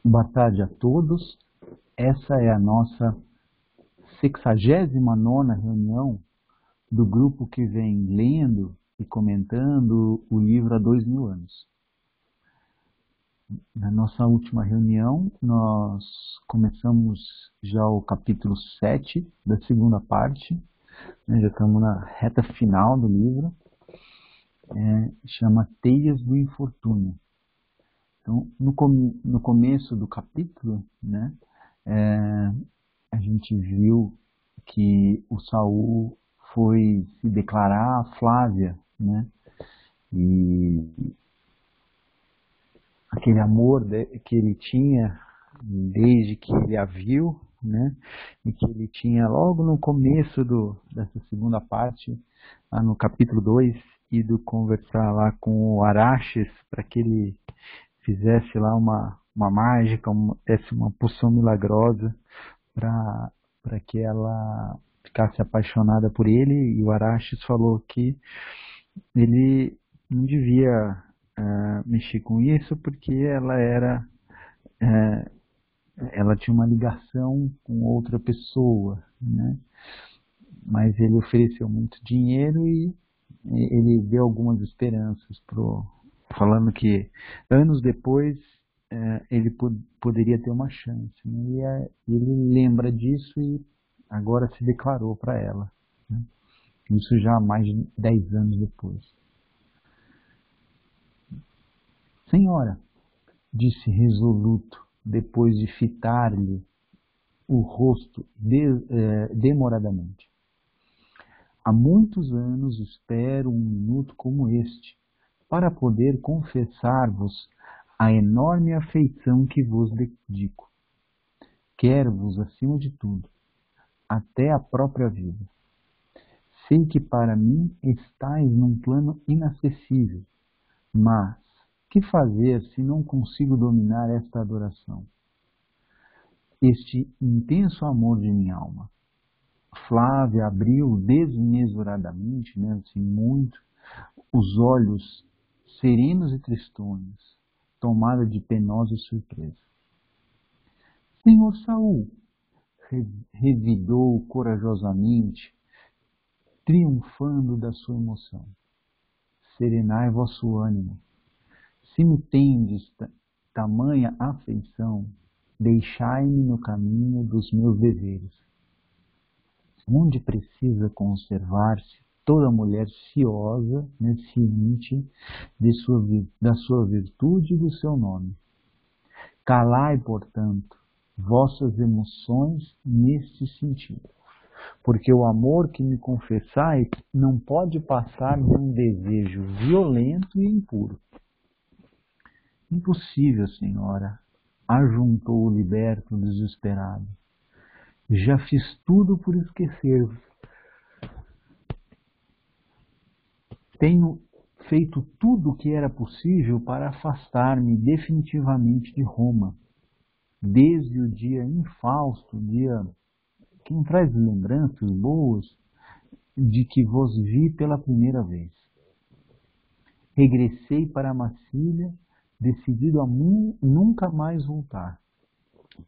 Boa tarde a todos. Essa é a nossa 69ª reunião do grupo que vem lendo e comentando o livro há 2000 anos. Na nossa última reunião, nós começamos já o capítulo 7 da segunda parte, né? Já estamos na reta final do livro, chama Teias do Infortúnio. Então, no começo do capítulo, né, a gente viu que o Saul foi se declarar a Flávia, né, e aquele amor que ele tinha desde que ele a viu, né, e que ele tinha logo no começo dessa segunda parte, lá no capítulo 2, ido conversar lá com o Araxes para que ele fizesse lá uma mágica, desse uma poção milagrosa para que ela ficasse apaixonada por ele, e o Araxes falou que ele não devia mexer com isso porque ela tinha uma ligação com outra pessoa, né? Mas ele ofereceu muito dinheiro e ele deu algumas esperanças falando que anos depois ele poderia ter uma chance, né? E ele lembra disso e agora se declarou para ela, né? Isso já há mais de 10 anos depois. Senhora, disse resoluto, depois de fitar-lhe o rosto demoradamente. Há muitos anos espero um minuto como este, para poder confessar-vos a enorme afeição que vos dedico. Quero-vos, acima de tudo, até a própria vida. Sei que para mim estáis num plano inacessível, mas que fazer se não consigo dominar esta adoração? Este intenso amor de minha alma. Flávia abriu desmesuradamente, né, assim, muito, os olhos serenos e tristonhos, tomada de penosa surpresa. Senhor Saul, revidou corajosamente, triunfando da sua emoção. Serenai vosso ânimo. Se me tendes tamanha afeição, deixai-me no caminho dos meus deveres, onde precisa conservar-se toda mulher ciosa, né, ciente da sua virtude e do seu nome. Calai, portanto, vossas emoções neste sentido, porque o amor que me confessais não pode passar de um desejo violento e impuro. Impossível, senhora, ajuntou o liberto desesperado. Já fiz tudo por esquecer-vos. Tenho feito tudo o que era possível para afastar-me definitivamente de Roma, desde o dia infausto, dia que me traz lembranças boas de que vos vi pela primeira vez. Regressei para Massília, decidido a nunca mais voltar.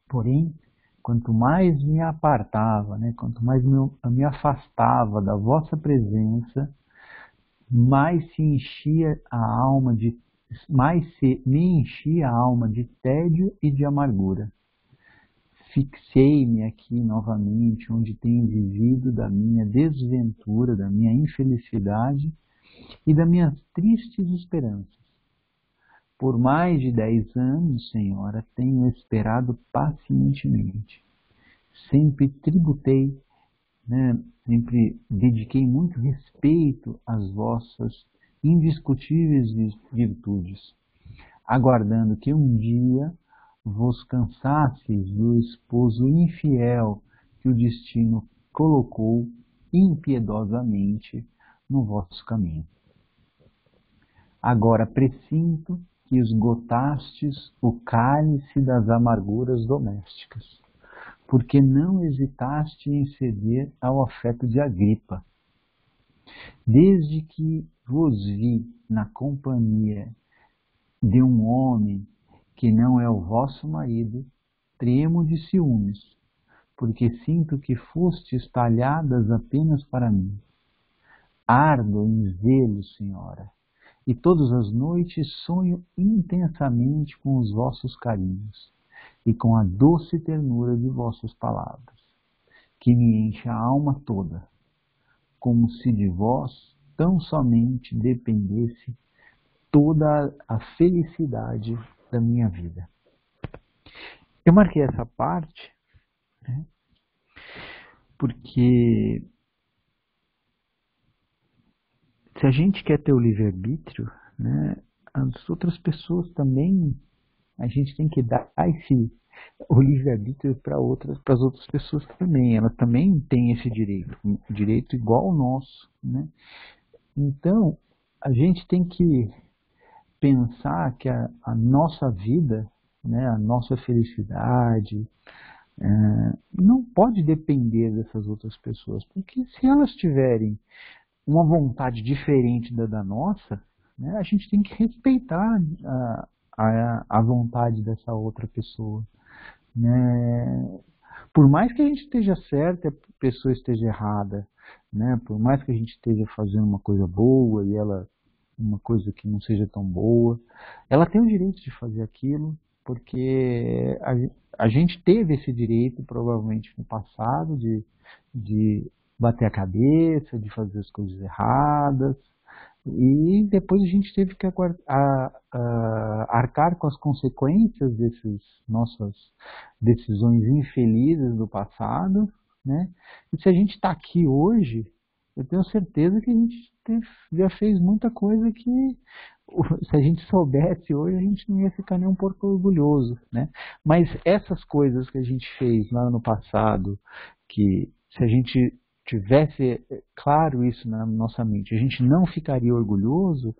Porém, quanto mais me apartava, né, quanto mais me afastava da vossa presença, mais se me enchia a alma de tédio e de amargura. Fixei-me aqui novamente, onde tenho vivido da minha desventura, da minha infelicidade e das minhas tristes esperanças. Por mais de 10 anos, senhora, tenho esperado pacientemente. Sempre tributei, né, sempre dediquei muito respeito às vossas indiscutíveis virtudes, aguardando que um dia vos cansasseis do esposo infiel que o destino colocou impiedosamente no vosso caminho. Agora pressinto que esgotastes o cálice das amarguras domésticas, porque não hesitaste em ceder ao afeto de Agripa. Desde que vos vi na companhia de um homem que não é o vosso marido, tremo de ciúmes, porque sinto que fostes talhadas apenas para mim. Ardo em zelo, Senhora, e todas as noites sonho intensamente com os vossos carinhos e com a doce ternura de vossas palavras, que me enche a alma toda, como se de vós tão somente dependesse toda a felicidade da minha vida. Eu marquei essa parte, né, porque se a gente quer ter o livre-arbítrio, né, as outras pessoas também, a gente tem que dar o livre-arbítrio para as outras pessoas também. Elas também têm esse direito, um direito igual ao nosso, né? Então, a gente tem que pensar que a nossa vida, né, a nossa felicidade, não pode depender dessas outras pessoas, porque se elas tiverem uma vontade diferente da nossa, né, a gente tem que respeitar a vontade dessa outra pessoa, né? Por mais que a gente esteja certo e a pessoa esteja errada, né? Por mais que a gente esteja fazendo uma coisa boa e ela uma coisa que não seja tão boa, ela tem o direito de fazer aquilo, porque a gente teve esse direito provavelmente no passado de bater a cabeça, de fazer as coisas erradas, e depois a gente teve que arcar com as consequências dessas nossas decisões infelizes do passado, né? E se a gente está aqui hoje, eu tenho certeza que a gente já fez muita coisa que, se a gente soubesse hoje, a gente não ia ficar nem um pouco orgulhoso, né? Mas essas coisas que a gente fez lá no passado, que se a gente tivesse claro isso na nossa mente, a gente não ficaria orgulhoso,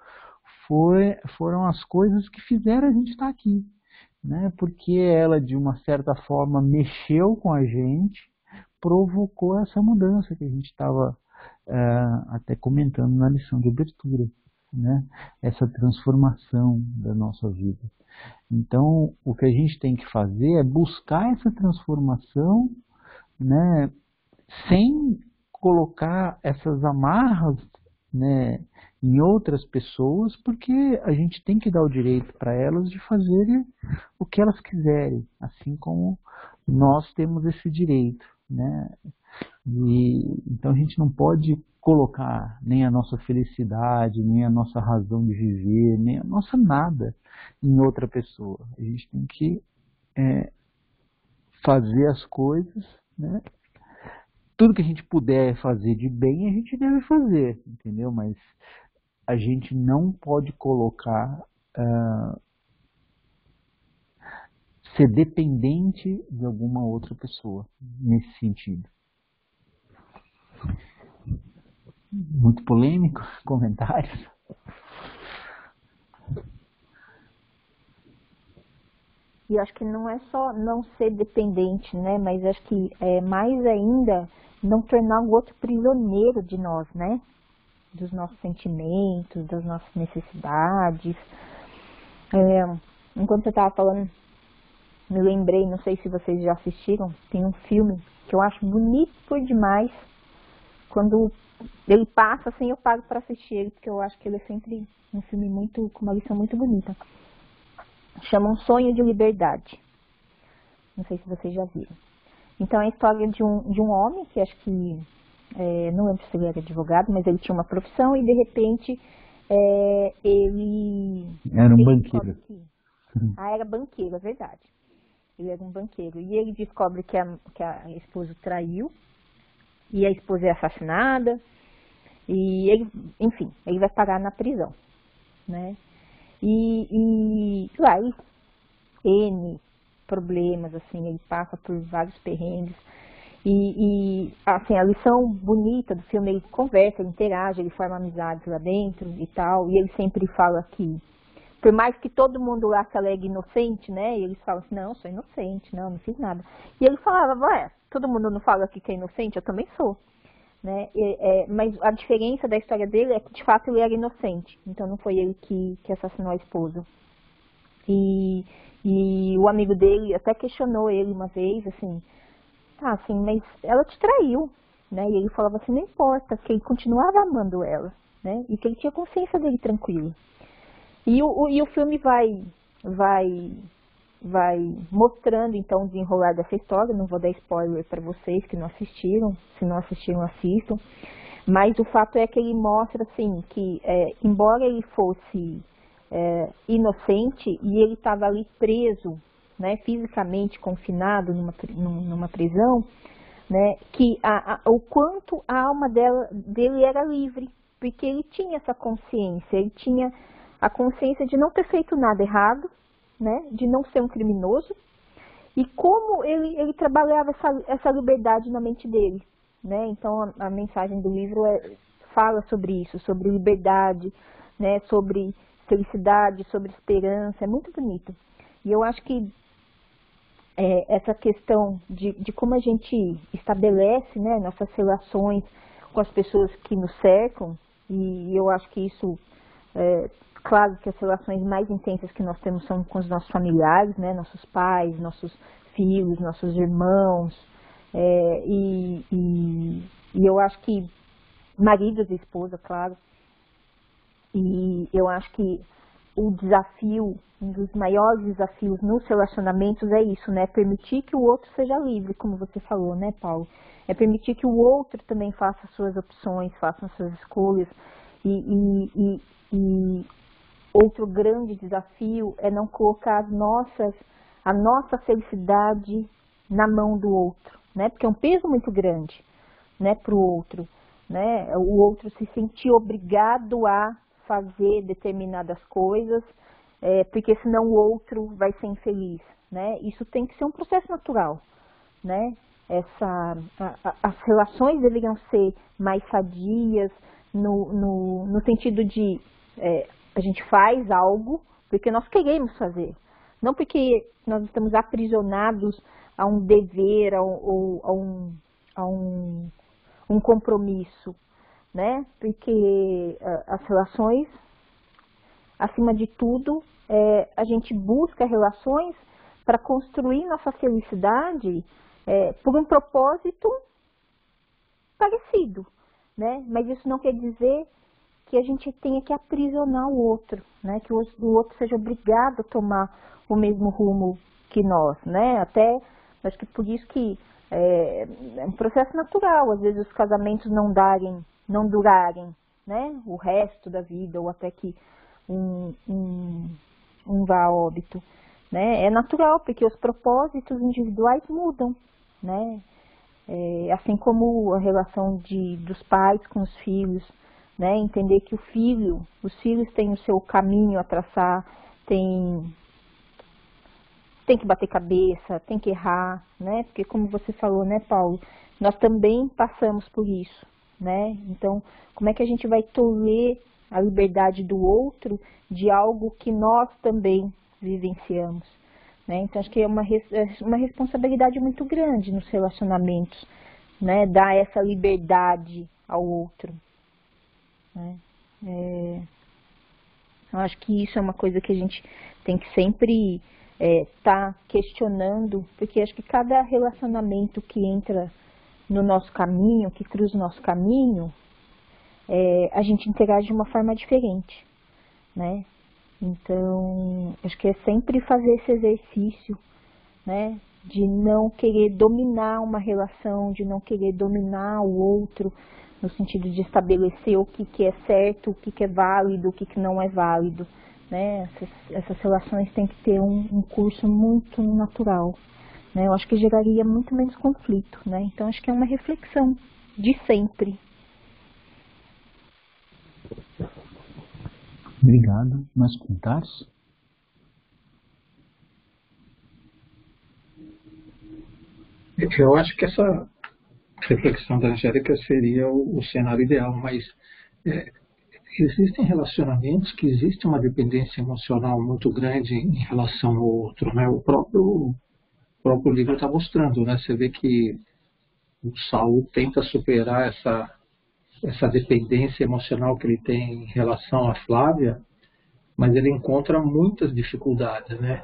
foram as coisas que fizeram a gente estar aqui, né? Porque ela, de uma certa forma, mexeu com a gente, provocou essa mudança que a gente estava até comentando na lição de abertura, né? Essa transformação da nossa vida. Então, o que a gente tem que fazer é buscar essa transformação, né, sem colocar essas amarras, né, em outras pessoas, porque a gente tem que dar o direito para elas de fazerem o que elas quiserem, assim como nós temos esse direito, né? Então a gente não pode colocar nem a nossa felicidade, nem a nossa razão de viver, nem a nossa nada em outra pessoa. A gente tem que fazer as coisas, né? Tudo que a gente puder fazer de bem, a gente deve fazer, entendeu? Mas a gente não pode colocar, ser dependente de alguma outra pessoa nesse sentido. Muito polêmico, comentários? E eu acho que não é só não ser dependente, né? Mas acho que mais ainda não tornar o outro prisioneiro de nós, né? Dos nossos sentimentos, das nossas necessidades. Enquanto você estava falando, me lembrei, não sei se vocês já assistiram, tem um filme que eu acho bonito por demais. Quando ele passa, assim, eu paro para assistir ele, porque eu acho que ele é sempre um filme com uma lição muito bonita. Chama Um Sonho de Liberdade. Não sei se vocês já viram. Então, é a história de um homem, que acho que, não lembro se ele era advogado, mas ele tinha uma profissão e, de repente, ele... Era um banqueiro. Era banqueiro, é verdade. Ele era um banqueiro. E ele descobre que a esposa traiu, e a esposa é assassinada, e ele, enfim, ele vai parar na prisão, né? E lá, N problemas, assim, ele passa por vários perrengues. E assim, a lição bonita do filme, ele conversa, ele interage, ele forma amizades lá dentro e tal. E ele sempre fala que, por mais que todo mundo lá se alegue inocente, né? E eles falam assim, não, eu sou inocente, não fiz nada. E ele falava, todo mundo não fala aqui que é inocente, eu também sou. Né? Mas a diferença da história dele é que, de fato, ele era inocente. Então, não foi ele que assassinou a esposa. E o amigo dele até questionou ele uma vez, assim, tá, assim, mas ela te traiu, né? E ele falava assim, não importa, que ele continuava amando ela, né? E que ele tinha consciência dele tranquilo. E o filme vai mostrando, então, o desenrolar dessa história. Não vou dar spoiler para vocês que não assistiram. Se não assistiram, assistam. Mas o fato é que ele mostra, assim, que embora ele fosse inocente e ele estava ali preso, né, fisicamente confinado numa prisão, né, que o quanto a alma dele era livre, porque ele tinha essa consciência, ele tinha a consciência de não ter feito nada errado, né, de não ser um criminoso, e como ele trabalhava essa liberdade na mente dele, né? Então a mensagem do livro fala sobre isso, sobre liberdade, né, sobre felicidade, sobre esperança, é muito bonito. E eu acho que essa questão de como a gente estabelece, né, nossas relações com as pessoas que nos cercam, e eu acho que isso, claro que as relações mais intensas que nós temos são com os nossos familiares, né, nossos pais, nossos filhos, nossos irmãos, e eu acho que maridos e esposa, claro, e eu acho que o desafio, um dos maiores desafios nos relacionamentos é isso, né? Permitir que o outro seja livre, como você falou, né, Paulo? É permitir que o outro também faça suas opções, faça suas escolhas. E outro grande desafio é não colocar a nossa felicidade na mão do outro, né? Porque é um peso muito grande, né, para o outro, né? O outro se sentir obrigado a fazer determinadas coisas, porque senão o outro vai ser infeliz, né? Isso tem que ser um processo natural, né? As relações deveriam ser mais sadias, no sentido de a gente faz algo porque nós queremos fazer, não porque nós estamos aprisionados a um dever, ou a um compromisso, né? Porque as relações, acima de tudo, a gente busca relações para construir nossa felicidade por um propósito parecido, né? Mas isso não quer dizer que a gente tenha que aprisionar o outro, né? Que o outro seja obrigado a tomar o mesmo rumo que nós, né? Até, acho que por isso que é um processo natural, às vezes os casamentos não durarem, né, o resto da vida, ou até que um vá a óbito, né? É natural, porque os propósitos individuais mudam, né? Assim como a relação dos pais com os filhos, né? Entender que os filhos têm o seu caminho a traçar, tem que bater cabeça, tem que errar, né? Porque como você falou, né, Paulo, nós também passamos por isso, né? Então, como é que a gente vai tolher a liberdade do outro de algo que nós também vivenciamos, né? Então, acho que é uma responsabilidade muito grande nos relacionamentos, né? Dar essa liberdade ao outro, né? Eu acho que isso é uma coisa que a gente tem que sempre tá questionando, porque acho que cada relacionamento que entra no nosso caminho, que cruza o nosso caminho, a gente interage de uma forma diferente, né? Então, acho que é sempre fazer esse exercício, né? De não querer dominar uma relação, de não querer dominar o outro, no sentido de estabelecer o que é certo, o que é válido, o que não é válido, né? Essas relações têm que ter um curso muito natural, né? Eu acho que geraria muito menos conflito, né? Então, acho que é uma reflexão de sempre. Obrigado. Mais comentários? Eu acho que essa reflexão da Angélica seria o cenário ideal, mas existem relacionamentos que existe uma dependência emocional muito grande em relação ao outro, né? O próprio livro está mostrando, né? Você vê que o Saul tenta superar essa dependência emocional que ele tem em relação à Flávia, mas ele encontra muitas dificuldades, né?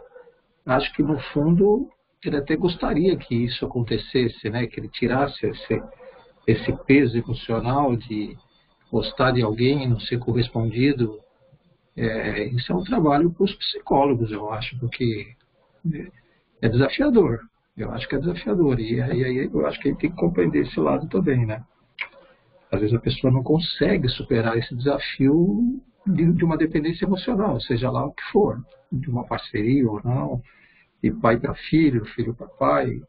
Acho que no fundo ele até gostaria que isso acontecesse, né? Que ele tirasse esse peso emocional de gostar de alguém e não ser correspondido. Isso é um trabalho para os psicólogos, eu acho, porque é desafiador. Eu acho que é desafiador. E aí eu acho que a gente tem que compreender esse lado também, né? Às vezes a pessoa não consegue superar esse desafio de uma dependência emocional, seja lá o que for, de uma parceria ou não, de pai para filho, filho para pai.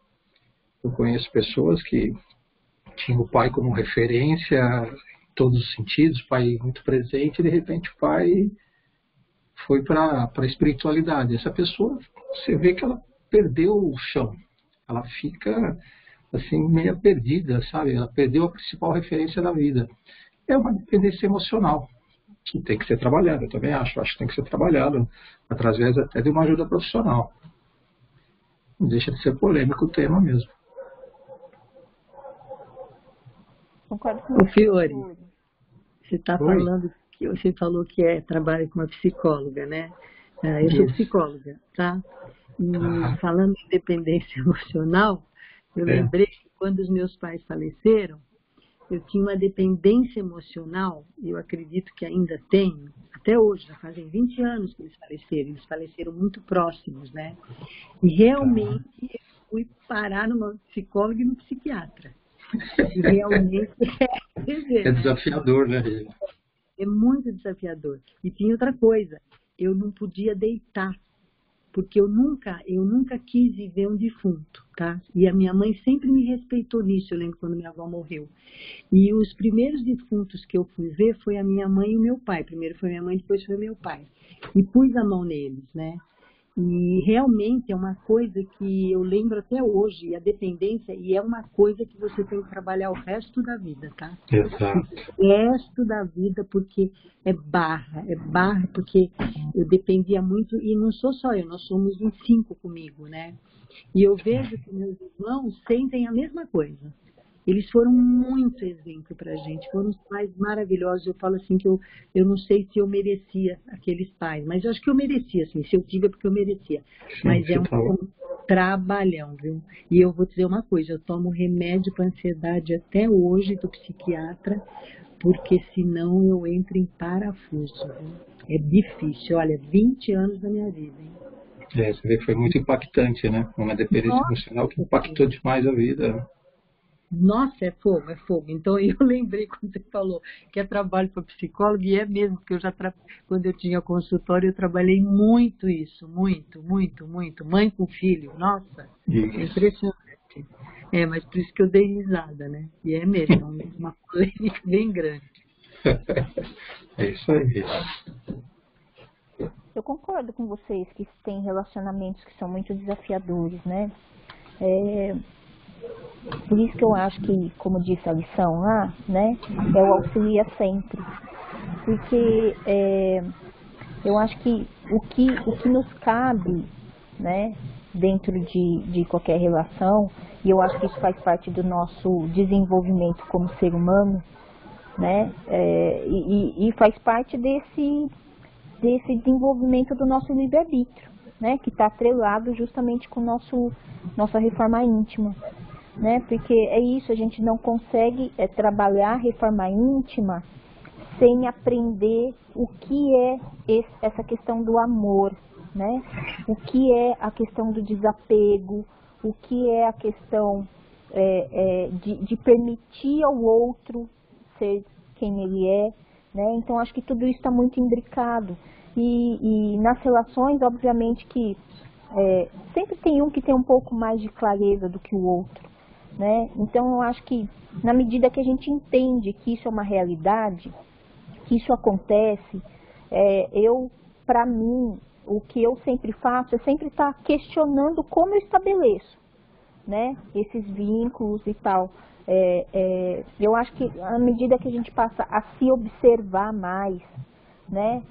Eu conheço pessoas que tinham o pai como referência em todos os sentidos, pai muito presente, e de repente o pai foi para a espiritualidade. Essa pessoa, você vê que ela perdeu o chão, ela fica assim meio perdida, sabe? Ela perdeu a principal referência da vida. É uma dependência emocional que tem que ser trabalhada, eu também acho que tem que ser trabalhado através até de uma ajuda profissional. Não deixa de ser polêmico o tema mesmo. Concordo com O você. Fiore, você está falando que você falou que trabalha com uma psicóloga, né? Eu sou psicóloga, tá? E falando de dependência emocional, eu lembrei que quando os meus pais faleceram, eu tinha uma dependência emocional, e eu acredito que ainda tenho, até hoje, já fazem 20 anos que eles faleceram muito próximos, né? E realmente eu fui parar numa psicóloga e no psiquiatra. E realmente é desafiador, né? É muito desafiador. E tinha outra coisa, eu não podia deitar, porque eu nunca quis ver um defunto, tá? E a minha mãe sempre me respeitou nisso, eu lembro quando minha avó morreu. E os primeiros defuntos que eu fui ver foi a minha mãe e o meu pai. Primeiro foi minha mãe, depois foi meu pai. E pus a mão neles, né? E realmente é uma coisa que eu lembro até hoje, e a dependência, e é uma coisa que você tem que trabalhar o resto da vida, tá? Exato. O resto da vida, porque é barra, porque eu dependia muito, e não sou só eu, nós somos uns 5 comigo, né? E eu vejo que meus irmãos sentem a mesma coisa. Eles foram muito exemplo para a gente, foram os pais maravilhosos. Eu falo assim que eu não sei se eu merecia aqueles pais, mas eu acho que eu merecia, assim, se eu tive é porque eu merecia. Mas é um trabalhão, viu? E eu vou dizer uma coisa, eu tomo remédio para ansiedade até hoje do psiquiatra, porque senão eu entro em parafuso, viu? É difícil, olha, 20 anos da minha vida, hein? Você vê que foi muito impactante, né? Uma dependência emocional que impactou demais a vida. Nossa, é fogo, é fogo. Então eu lembrei quando você falou que é trabalho para psicólogo, e é mesmo, porque quando eu tinha consultório, eu trabalhei muito isso, muito. Mãe com filho, nossa, é impressionante. Mas por isso que eu dei risada, né? E é mesmo, uma polêmica bem grande. É isso aí. Eu concordo com vocês que tem relacionamentos que são muito desafiadores, né? Por isso que eu acho que, como disse a lição lá, né, é o auxilia sempre. Porque eu acho que o que nos cabe, né, dentro de qualquer relação, e eu acho que isso faz parte do nosso desenvolvimento como ser humano, né, e faz parte desse desenvolvimento do nosso livre-arbítrio, né, que está atrelado justamente com nossa reforma íntima. Né? Porque é isso, a gente não consegue trabalhar a reforma íntima sem aprender o que é essa questão do amor, né? O que é a questão do desapego, o que é a questão de permitir ao outro ser quem ele é, né? Então acho que tudo isso está muito imbricado. E nas relações, obviamente que sempre tem um que tem um pouco mais de clareza do que o outro. Né? Então eu acho que na medida que a gente entende que isso é uma realidade, que isso acontece, para mim, o que eu sempre faço é sempre estar questionando como eu estabeleço, né, esses vínculos e tal. Eu acho que à medida que a gente passa a se observar mais, né,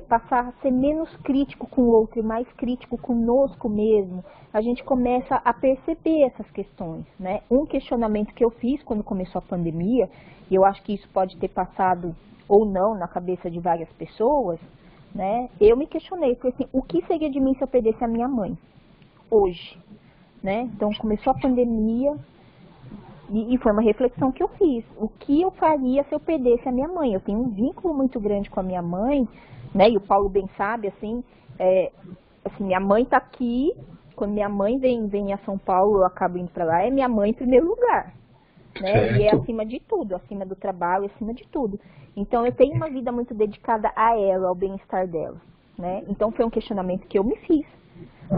passar a ser menos crítico com o outro e mais crítico conosco mesmo, a gente começa a perceber essas questões, né? Um questionamento que eu fiz quando começou a pandemia, e eu acho que isso pode ter passado ou não na cabeça de várias pessoas, né? Eu me questionei, porque assim, o que seria de mim se eu perdesse a minha mãe hoje, né? Então começou a pandemia e foi uma reflexão que eu fiz. O que eu faria se eu perdesse a minha mãe? Eu tenho um vínculo muito grande com a minha mãe, né? E o Paulo bem sabe, assim, minha mãe tá aqui. Quando minha mãe vem a São Paulo, eu acabo indo para lá, é minha mãe em primeiro lugar, né? E é acima de tudo, acima do trabalho, acima de tudo. Então eu tenho uma vida muito dedicada a ela, ao bem-estar dela, né? Então foi um questionamento que eu me fiz,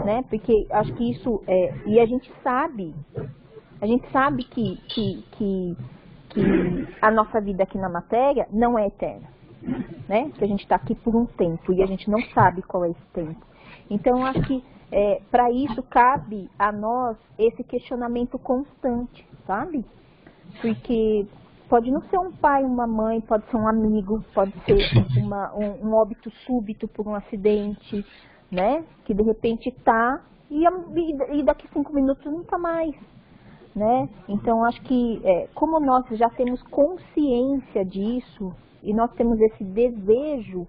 né? Porque acho que isso e a gente sabe que a nossa vida aqui na matéria não é eterna, né? Que a gente está aqui por um tempo e a gente não sabe qual é esse tempo. Então eu acho que para isso cabe a nós esse questionamento constante, sabe? Porque pode não ser um pai, uma mãe, pode ser um amigo, pode ser um óbito súbito por um acidente, né? Que de repente tá e daqui 5 minutos não tá mais, né? Então acho que como nós já temos consciência disso e nós temos esse desejo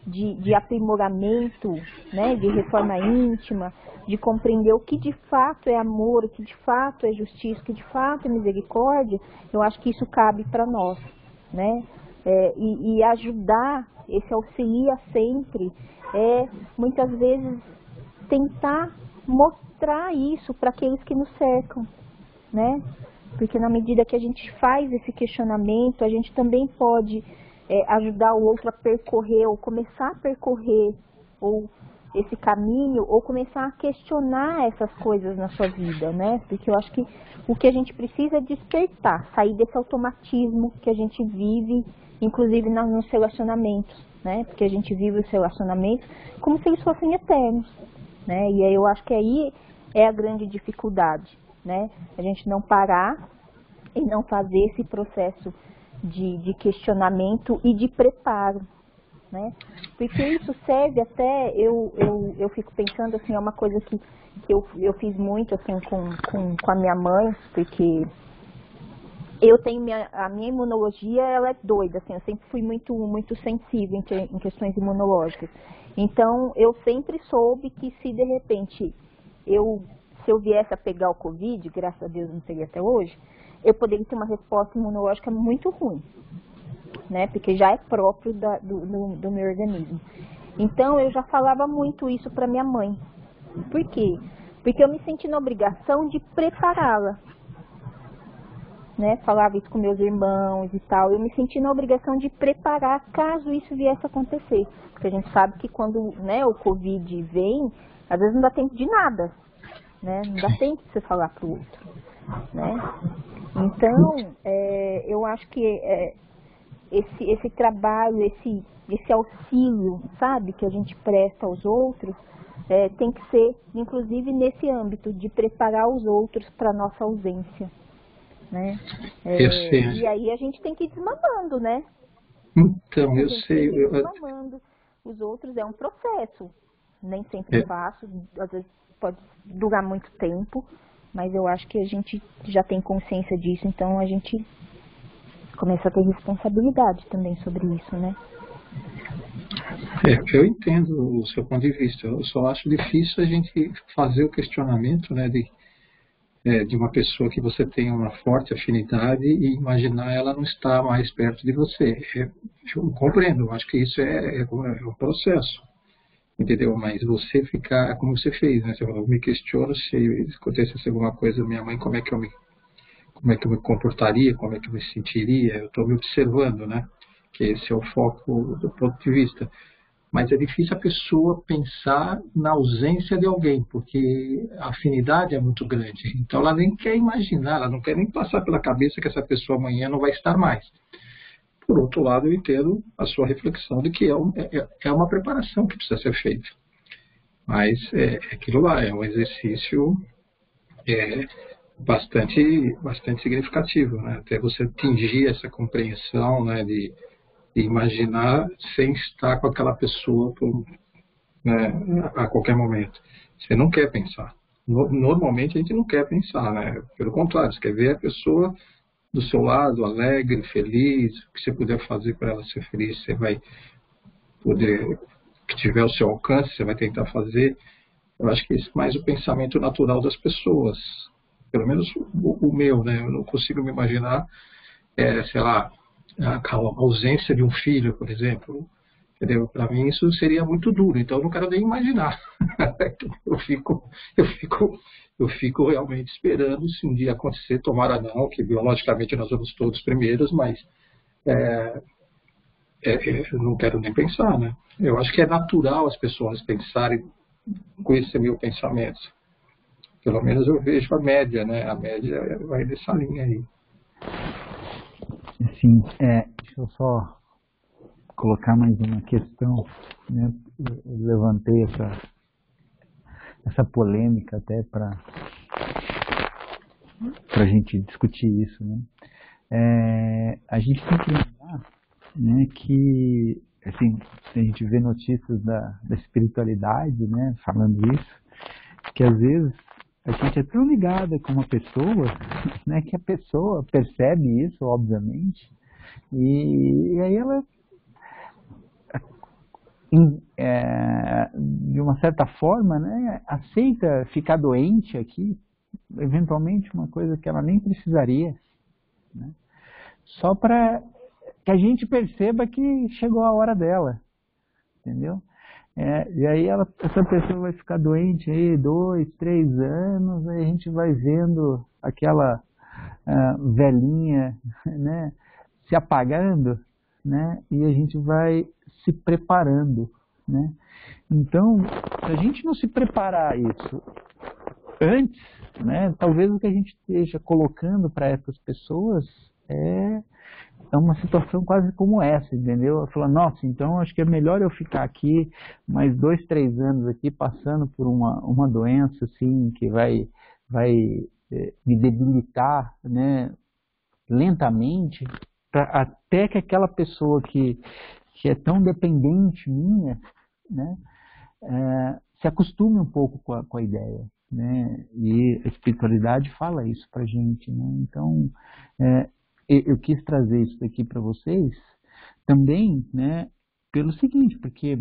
de aprimoramento, né, de reforma íntima, de compreender o que de fato é amor, o que de fato é justiça, o que de fato é misericórdia, eu acho que isso cabe para nós, né? E ajudar, esse auxilia sempre, muitas vezes tentar mostrar isso para aqueles que nos cercam, né? Porque na medida que a gente faz esse questionamento, a gente também pode ajudar o outro a percorrer, ou começar a percorrer ou esse caminho, ou começar a questionar essas coisas na sua vida, né? Porque eu acho que o que a gente precisa é despertar, sair desse automatismo que a gente vive, inclusive nos relacionamentos, né? Porque a gente vive os relacionamentos como se eles fossem eternos, né? E aí eu acho que aí é a grande dificuldade, né? A gente não parar e não fazer esse processo de questionamento e de preparo, né? Porque isso serve até, eu fico pensando assim, é uma coisa que eu fiz muito assim com a minha mãe, porque eu tenho a minha imunologia, ela é doida, assim, eu sempre fui muito sensível em questões imunológicas. Então eu sempre soube que se de repente se eu viesse a pegar o Covid, graças a Deus não peguei até hoje, eu poderia ter uma resposta imunológica muito ruim, né? Porque já é próprio do meu organismo. Então, eu já falava muito isso para minha mãe. Por quê? Porque eu me senti na obrigação de prepará-la, né? Falava isso com meus irmãos e tal. Eu me senti na obrigação de preparar caso isso viesse a acontecer. Porque a gente sabe que quando, né, o Covid vem, às vezes não dá tempo de nada, né? Não dá tempo de você falar para o outro, né? Então, eu acho que esse trabalho, esse auxílio, sabe, que a gente presta aos outros, tem que ser, inclusive, nesse âmbito de preparar os outros para a nossa ausência, né? E aí a gente tem que ir desmamando, né? Então, eu sei. Desmamando os outros é um processo, nem sempre fácil, às vezes pode durar muito tempo, mas eu acho que a gente já tem consciência disso, então a gente começa a ter responsabilidade também sobre isso, né? Eu entendo o seu ponto de vista, eu só acho difícil a gente fazer o questionamento, né, de uma pessoa que você tem uma forte afinidade e imaginar ela não estar mais perto de você. Eu compreendo, acho que isso é um processo. Entendeu? Mas você ficar, como você fez, né? Você falou, eu me questiono se acontecesse alguma coisa da minha mãe, como é que eu me comportaria, como é que eu me sentiria. Eu estou me observando, né? Que esse é o foco do ponto de vista. Mas é difícil a pessoa pensar na ausência de alguém, porque a afinidade é muito grande. Então ela nem quer imaginar, ela não quer nem passar pela cabeça que essa pessoa amanhã não vai estar mais. Por outro lado, eu entendo a sua reflexão de que é uma preparação que precisa ser feita. Mas aquilo lá é um exercício bastante significativo, né? Até você atingir essa compreensão, né, de imaginar sem estar com aquela pessoa né, a qualquer momento. Você não quer pensar. Normalmente a gente não quer pensar, né? Pelo contrário, você quer ver a pessoa do seu lado, alegre, feliz, o que você puder fazer para ela ser feliz, você vai poder que tiver ao seu alcance, você vai tentar fazer. Eu acho que esse é mais o pensamento natural das pessoas, pelo menos o meu, né? Eu não consigo me imaginar, sei lá, a ausência de um filho, por exemplo. Entendeu? Para mim isso seria muito duro, então eu não quero nem imaginar. Eu fico realmente esperando se um dia acontecer, tomara não, que biologicamente nós vamos todos primeiros, mas eu não quero nem pensar, né? Eu acho que é natural as pessoas pensarem com esse meu pensamento. Pelo menos eu vejo a média, né? A média vai nessa linha aí. Sim, deixa eu só colocar mais uma questão, né? Eu levantei essa polêmica até para a gente discutir isso, né? A gente tem que lembrar, né, que assim, a gente vê notícias da espiritualidade, né, falando isso, que às vezes a gente é tão ligada com uma pessoa, né, que a pessoa percebe isso, obviamente, e aí ela de uma certa forma, né, aceita ficar doente aqui, eventualmente uma coisa que ela nem precisaria, né, só para que a gente perceba que chegou a hora dela, entendeu? E aí essa pessoa vai ficar doente aí 2, 3 anos, aí a gente vai vendo aquela velhinha, né, se apagando, né, e a gente vai se preparando, né? Então, se a gente não se preparar a isso antes, né, talvez o que a gente esteja colocando para essas pessoas é uma situação quase como essa, entendeu? Eu falo, nossa, então acho que é melhor eu ficar aqui mais 2, 3 anos aqui passando por uma doença assim que vai me debilitar, né, lentamente, até que aquela pessoa que é tão dependente minha, né, se acostume um pouco com a ideia, né? E a espiritualidade fala isso pra gente, né? Então, eu quis trazer isso aqui para vocês também, né, pelo seguinte, porque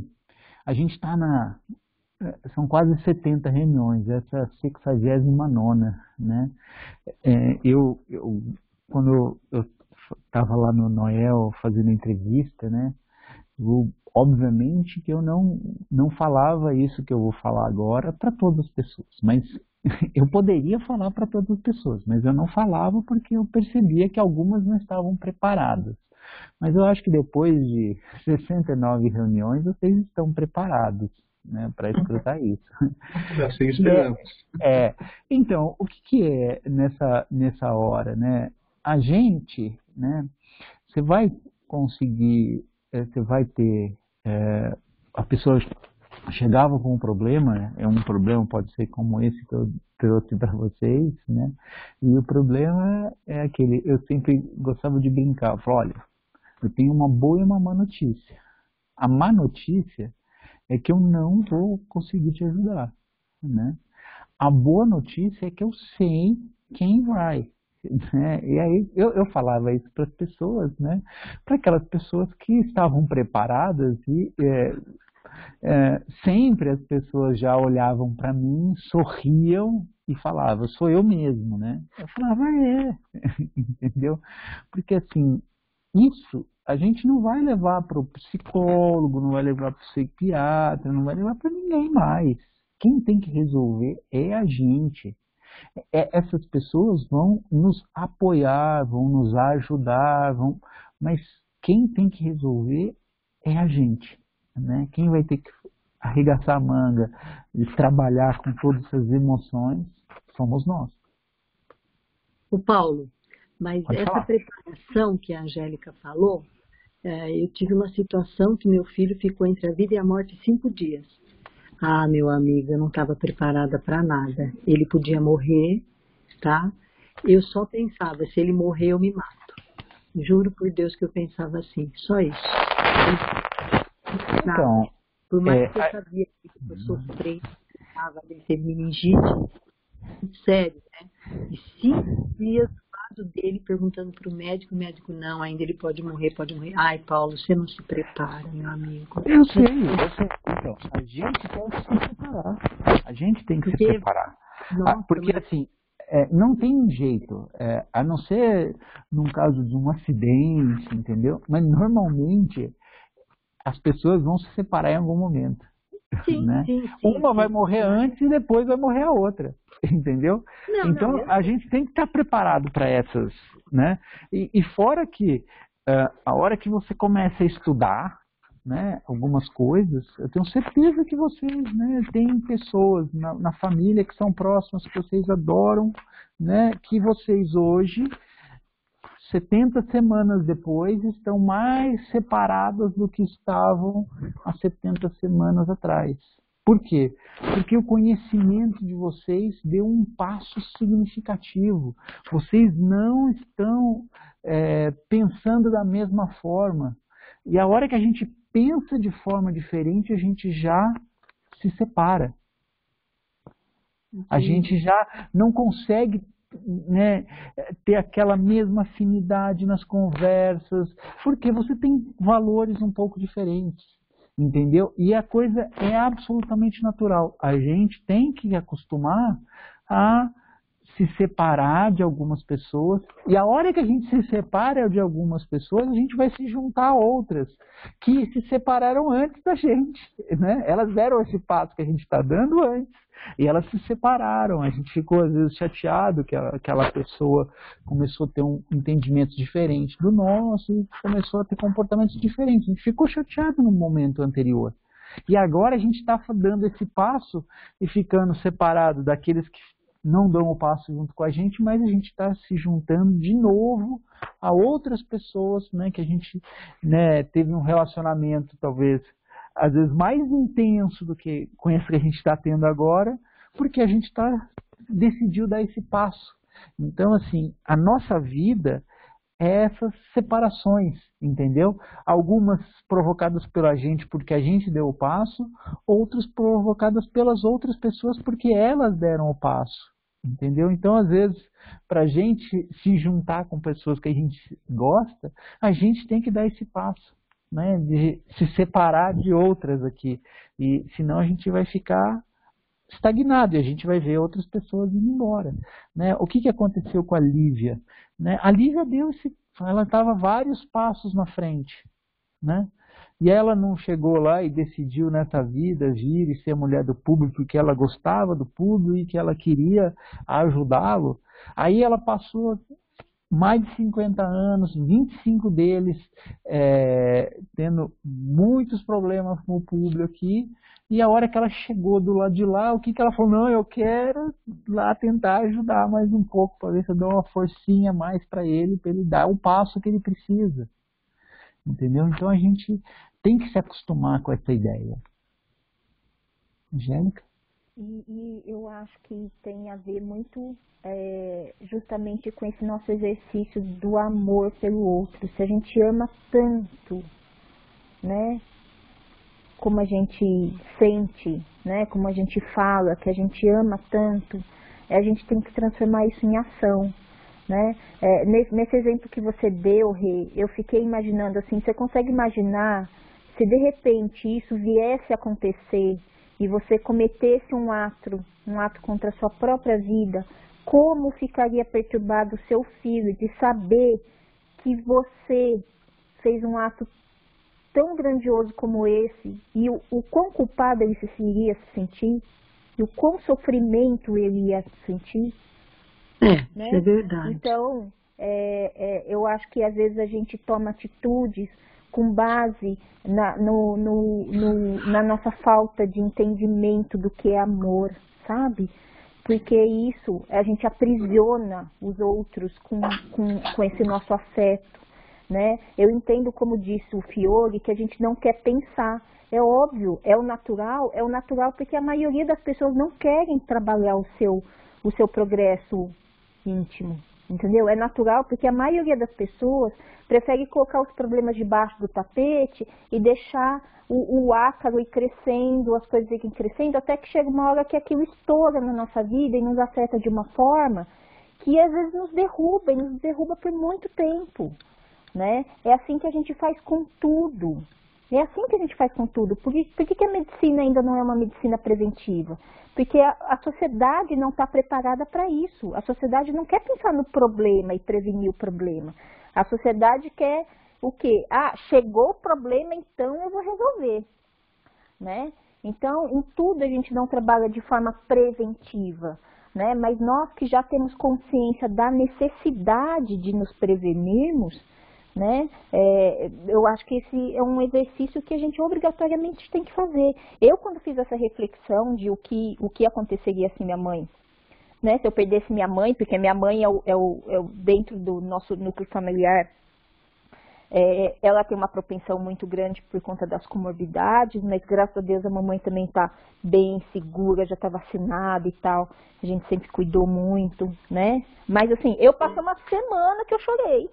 a gente está são quase 70 reuniões, essa é a 69ª, né? Quando eu estava lá no Noel fazendo entrevista, né, obviamente que eu não falava isso que eu vou falar agora para todas as pessoas, mas eu poderia falar para todas as pessoas, mas eu não falava porque eu percebia que algumas não estavam preparadas. Mas eu acho que depois de 69 reuniões, vocês estão preparados, né, para escutar isso. Assim esperamos. Então, o que é nessa hora, né? A gente, né, você vai conseguir, você vai ter, a pessoa chegava com um problema, um problema pode ser como esse que eu trouxe para vocês, né? E o problema é aquele, eu sempre gostava de brincar, eu falo, olha, eu tenho uma boa e uma má notícia. A má notícia é que eu não vou conseguir te ajudar, né? A boa notícia é que eu sei quem vai, né? E aí eu falava isso para as pessoas, né? Para aquelas pessoas que estavam preparadas e sempre as pessoas já olhavam para mim, sorriam e falavam, sou eu mesmo, né? Eu falava, entendeu? Porque assim, isso a gente não vai levar para o psicólogo, não vai levar para o psiquiatra, não vai levar para ninguém mais. Quem tem que resolver é a gente. Essas pessoas vão nos apoiar, vão nos ajudar, mas quem tem que resolver é a gente, né? Quem vai ter que arregaçar a manga e trabalhar com todas essas emoções somos nós. O Paulo, mas Pode essa falar. preparação que a Angélica falou, eu tive uma situação que meu filho ficou entre a vida e a morte 5 dias. Ah, meu amigo, eu não estava preparada para nada. Ele podia morrer, tá? Eu só pensava, se ele morrer, eu me mato. Juro por Deus que eu pensava assim, só isso. Então, por mais que eu sabia que eu sofri, estava de ter meningite, sério, né? E 5 dias dele, perguntando para o médico não, ainda ele pode morrer. Ai, Paulo, você não se prepara, meu amigo. Eu sei. Então, a gente tem que se separar. A gente tem que se preparar. Nossa, porque, assim, não tem jeito, a não ser num caso de um acidente, entendeu? Mas, normalmente, as pessoas vão se separar em algum momento. Sim, né? sim, Uma vai morrer antes e depois vai morrer a outra, entendeu? Então, a gente tem que estar preparado para essas, né? E fora que, a hora que você começa a estudar, né, algumas coisas, eu tenho certeza que vocês, né, têm pessoas na família que são próximas, que vocês adoram, né, que vocês hoje, 70 semanas depois, estão mais separadas do que estavam há 70 semanas atrás. Por quê? Porque o conhecimento de vocês deu um passo significativo. Vocês não estão pensando da mesma forma. E a hora que a gente pensa de forma diferente, a gente já se separa. A gente já não consegue, né, ter aquela mesma afinidade nas conversas, porque você tem valores um pouco diferentes, entendeu? E a coisa é absolutamente natural. A gente tem que acostumar a se separar de algumas pessoas, e a hora que a gente se separa de algumas pessoas, a gente vai se juntar a outras que se separaram antes da gente, né? Elas deram esse passo que a gente está dando antes, e elas se separaram. A gente ficou às vezes chateado que aquela pessoa começou a ter um entendimento diferente do nosso, e começou a ter comportamentos diferentes. A gente ficou chateado no momento anterior. E agora a gente está dando esse passo e ficando separado daqueles que não dão o passo junto com a gente, mas a gente está se juntando de novo a outras pessoas, né, que a gente, né, teve um relacionamento talvez, às vezes, mais intenso do que com esse que a gente está tendo agora, porque a gente decidiu dar esse passo. Então, assim, a nossa vida é essas separações, entendeu? Algumas provocadas pela gente porque a gente deu o passo, outras provocadas pelas outras pessoas porque elas deram o passo. Entendeu? Então, às vezes, para a gente se juntar com pessoas que a gente gosta, a gente tem que dar esse passo, né? De se separar de outras aqui. E senão a gente vai ficar estagnado e a gente vai ver outras pessoas indo embora, né? O que aconteceu com a Lívia? Né? A Lívia ela estava vários passos na frente, né? E ela não chegou lá e decidiu nessa vida vir e ser mulher do público, que ela gostava do público e que ela queria ajudá-lo. Aí ela passou mais de 50 anos, 25 deles, tendo muitos problemas com o público aqui. E a hora que ela chegou do lado de lá, o que ela falou? Não, eu quero lá tentar ajudar mais um pouco, para ver se eu dou uma forcinha mais para ele dar o passo que ele precisa. Entendeu? Então a gente tem que se acostumar com essa ideia. Angélica? E eu acho que tem a ver muito justamente com esse nosso exercício do amor pelo outro. Se a gente ama tanto, né, como a gente sente, né, como a gente fala, que a gente ama tanto, a gente tem que transformar isso em ação. Né? Nesse exemplo que você deu, Rê, eu fiquei imaginando assim, você consegue imaginar se de repente isso viesse a acontecer e você cometesse um ato contra a sua própria vida, como ficaria perturbado o seu filho de saber que você fez um ato tão grandioso como esse e o quão culpado ele iria se sentir e o quão sofrimento ele ia sentir? Né? É verdade. Então, eu acho que às vezes a gente toma atitudes com base na nossa falta de entendimento do que é amor, sabe? Porque isso, a gente aprisiona os outros com esse nosso afeto, né? Eu entendo, como disse o Fiore, que a gente não quer pensar. É óbvio, é o natural porque a maioria das pessoas não querem trabalhar o seu progresso íntimo, entendeu? É natural porque a maioria das pessoas prefere colocar os problemas debaixo do tapete e deixar o ácaro ir crescendo, as coisas irem crescendo, até que chega uma hora que aquilo estoura na nossa vida e nos afeta de uma forma que às vezes nos derruba, e nos derruba por muito tempo, né? É assim que a gente faz com tudo. É assim que a gente faz com tudo. Por que a medicina ainda não é uma medicina preventiva? Porque a sociedade não está preparada para isso. A sociedade não quer pensar no problema e prevenir o problema. A sociedade quer o quê? Ah, chegou o problema, então eu vou resolver, né? Então, em tudo a gente não trabalha de forma preventiva, né? Mas nós que já temos consciência da necessidade de nos prevenirmos, né? Eu acho que esse é um exercício que a gente obrigatoriamente tem que fazer. Eu, quando fiz essa reflexão de o que aconteceria se minha mãe, né? Se eu perdesse minha mãe, porque minha mãe dentro do nosso núcleo familiar, ela tem uma propensão muito grande por conta das comorbidades, mas graças a Deus a mamãe também está bem segura, já está vacinada e tal. A gente sempre cuidou muito, né? Mas assim, eu passei uma semana que eu chorei.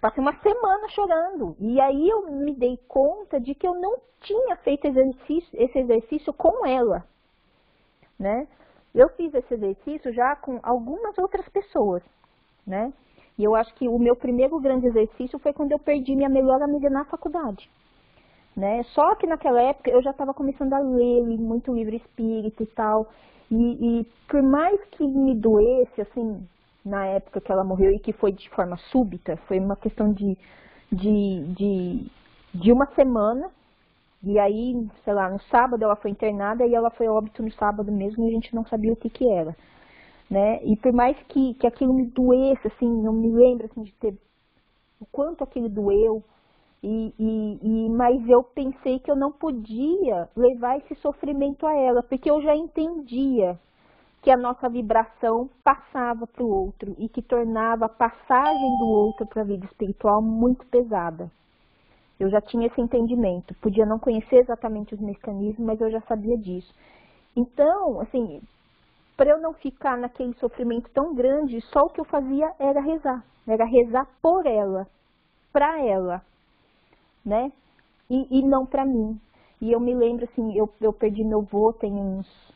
Passei uma semana chorando. E aí eu me dei conta de que eu não tinha feito esse exercício com ela, né? Eu fiz esse exercício já com algumas outras pessoas, né? E eu acho que o meu primeiro grande exercício foi quando eu perdi minha melhor amiga na faculdade, né? Só que naquela época eu já estava começando a ler muito livro espírita e tal. E por mais que me doesse, assim, na época que ela morreu e que foi de forma súbita, foi uma questão de uma semana. E aí, sei lá, no sábado ela foi internada e ela foi a óbito no sábado mesmo e a gente não sabia o que era, né? E por mais que aquilo me doesse, assim, não me lembro assim, de ter o quanto aquilo doeu, mas eu pensei que eu não podia levar esse sofrimento a ela, porque eu já entendia que a nossa vibração passava para o outro e que tornava a passagem do outro para a vida espiritual muito pesada. Eu já tinha esse entendimento, podia não conhecer exatamente os mecanismos, mas eu já sabia disso. Então, assim, para eu não ficar naquele sofrimento tão grande, só o que eu fazia era rezar por ela, para ela, né? E não para mim. E eu me lembro, assim, eu perdi meu avô tem uns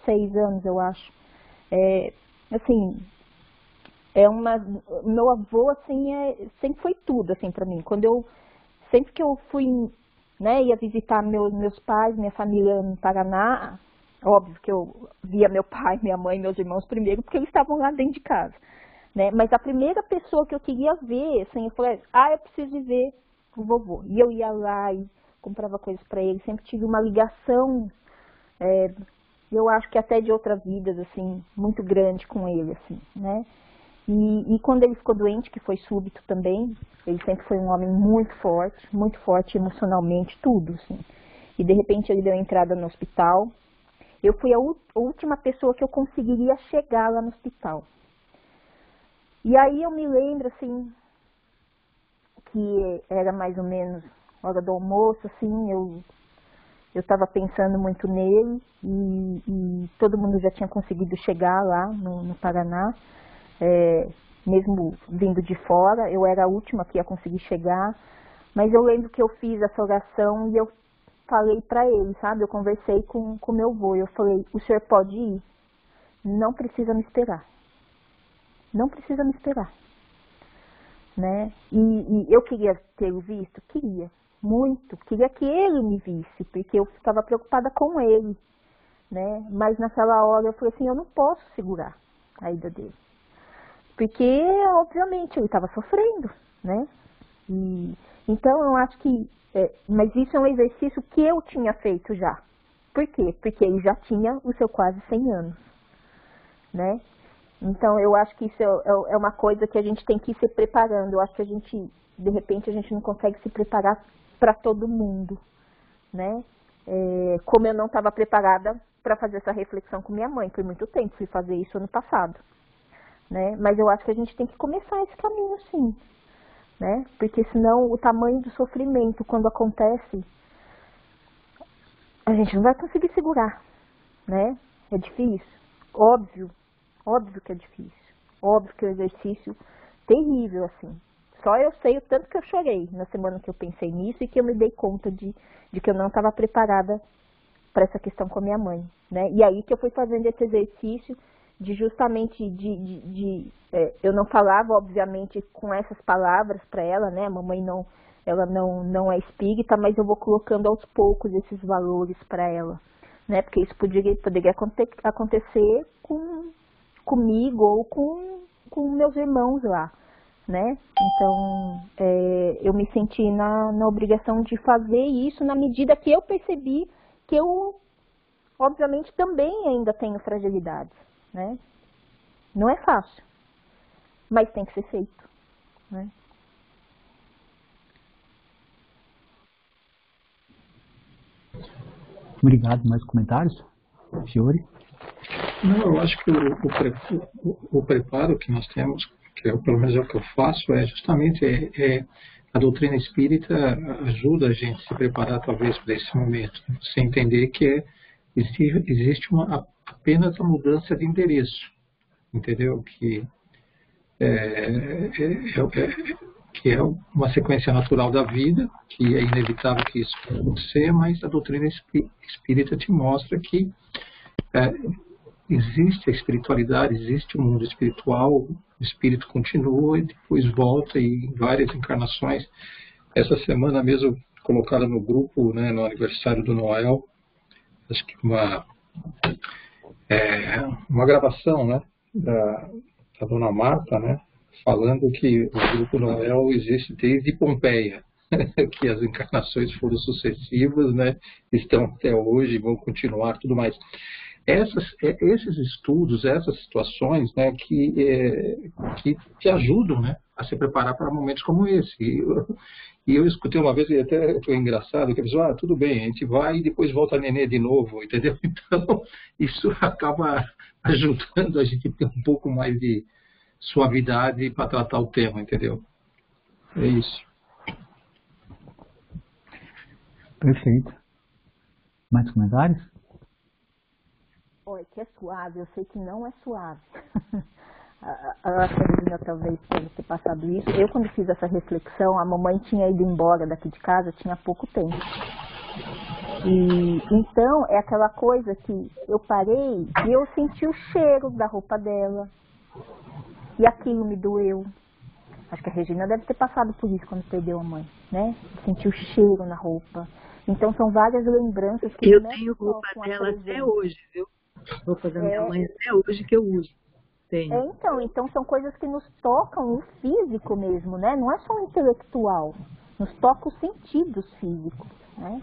6 anos, eu acho. Assim, meu avô, assim, sempre foi tudo, assim, para mim. Sempre que eu fui, né, ia visitar meus pais, minha família no Paraná, óbvio que eu via meu pai, minha mãe, meus irmãos primeiro, porque eles estavam lá dentro de casa, né? Mas a primeira pessoa que eu queria ver, assim, eu falei, eu preciso ver o vovô. E eu ia lá e comprava coisas para ele, sempre tive uma ligação, eu acho que até de outras vidas, assim, muito grande com ele, assim, né? E quando ele ficou doente, que foi súbito também, ele sempre foi um homem muito forte emocionalmente, tudo, assim. E de repente ele deu entrada no hospital. Eu fui a última pessoa que eu conseguiria chegar lá no hospital. E aí eu me lembro, assim, que era mais ou menos hora do almoço, assim, eu estava pensando muito nele e todo mundo já tinha conseguido chegar lá no Paraná. Mesmo vindo de fora, eu era a última que ia conseguir chegar, mas eu lembro que eu fiz essa oração e eu falei para ele, sabe, eu conversei com meu avô, eu falei, o senhor pode ir, não precisa me esperar, né, e eu queria tê-lo visto, queria, muito, queria que ele me visse, porque eu ficava preocupada com ele, né, mas naquela hora eu falei assim, eu não posso segurar a ida dele. Porque, obviamente, ele estava sofrendo, né? Então, eu acho que... mas isso é um exercício que eu tinha feito já. Por quê? Porque ele já tinha os seus quase 100 anos, né? Então, eu acho que isso é uma coisa que a gente tem que ir se preparando. Eu acho que de repente, a gente não consegue se preparar para todo mundo, né? Como eu não estava preparada para fazer essa reflexão com minha mãe, por muito tempo, fui fazer isso ano passado. Né? Mas eu acho que a gente tem que começar esse caminho sim, né? Porque senão o tamanho do sofrimento quando acontece, a gente não vai conseguir segurar, né? É difícil, óbvio que é difícil, óbvio que é um exercício terrível assim. Só eu sei o tanto que eu chorei na semana que eu pensei nisso e que eu me dei conta de que eu não estava preparada para essa questão com a minha mãe, né? E aí que eu fui fazendo esse exercício de justamente eu não falava, obviamente, com essas palavras para ela, né? A mamãe ela não é espírita, mas eu vou colocando aos poucos esses valores para ela, né? Porque isso poderia acontecer comigo ou com meus irmãos lá, né? Então, eu me senti na obrigação de fazer isso na medida que eu percebi que eu, obviamente, também ainda tenho fragilidades, né? Não é fácil, mas tem que ser feito, né? Obrigado. Mais comentários? Fiore? Não, eu acho que o preparo que nós temos, pelo menos é o que eu faço, é justamente a doutrina espírita ajuda a gente a se preparar talvez para esse momento. Você entender que existe apenas a mudança de endereço, entendeu? Que é uma sequência natural da vida, que é inevitável que isso aconteça, mas a doutrina espírita te mostra que existe a espiritualidade, existe o mundo espiritual, o espírito continua e depois volta e em várias encarnações. Essa semana mesmo, colocada no grupo, né, no aniversário do Noel, acho que uma gravação, né, da Dona Marta, né, falando que o grupo Noel existe desde Pompeia, que as encarnações foram sucessivas, né, estão até hoje, vão continuar, tudo mais. Esses estudos, essas situações, né, que te ajudam, né, a se preparar para momentos como esse. E eu escutei uma vez, e até foi engraçado, que a pessoa, tudo bem, a gente vai e depois volta a nenê de novo, entendeu? Então, isso acaba ajudando a gente a ter um pouco mais de suavidade para tratar o tema, entendeu? É isso. Perfeito. Mais comentários? Olha, que é suave, eu sei que não é suave. A Regina talvez tenha ter passado isso. Eu, quando fiz essa reflexão, a mamãe tinha ido embora daqui de casa, tinha pouco tempo. E então, é aquela coisa que eu parei e eu senti o cheiro da roupa dela. E aquilo me doeu. Acho que a Regina deve ter passado por isso quando perdeu a mãe, né? Sentiu o cheiro na roupa. Então, são várias lembranças que... Eu tenho roupa dela até hoje, viu? Roupa da minha mãe até hoje que eu uso. Tenho. Então são coisas que nos tocam o físico mesmo, né? Não é só o intelectual. Nos toca os sentidos físicos, né?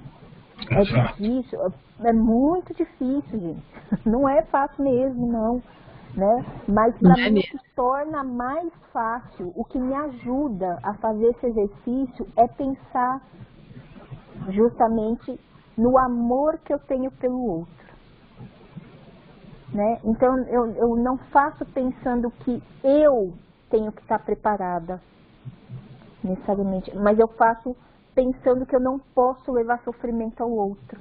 É difícil, é muito difícil, gente. Não é fácil mesmo, não. Né? Mas para mim o que torna mais fácil, o que me ajuda a fazer esse exercício é pensar justamente no amor que eu tenho pelo outro. Né? Então eu não faço pensando que eu tenho que estar preparada necessariamente, mas eu faço pensando que eu não posso levar sofrimento ao outro,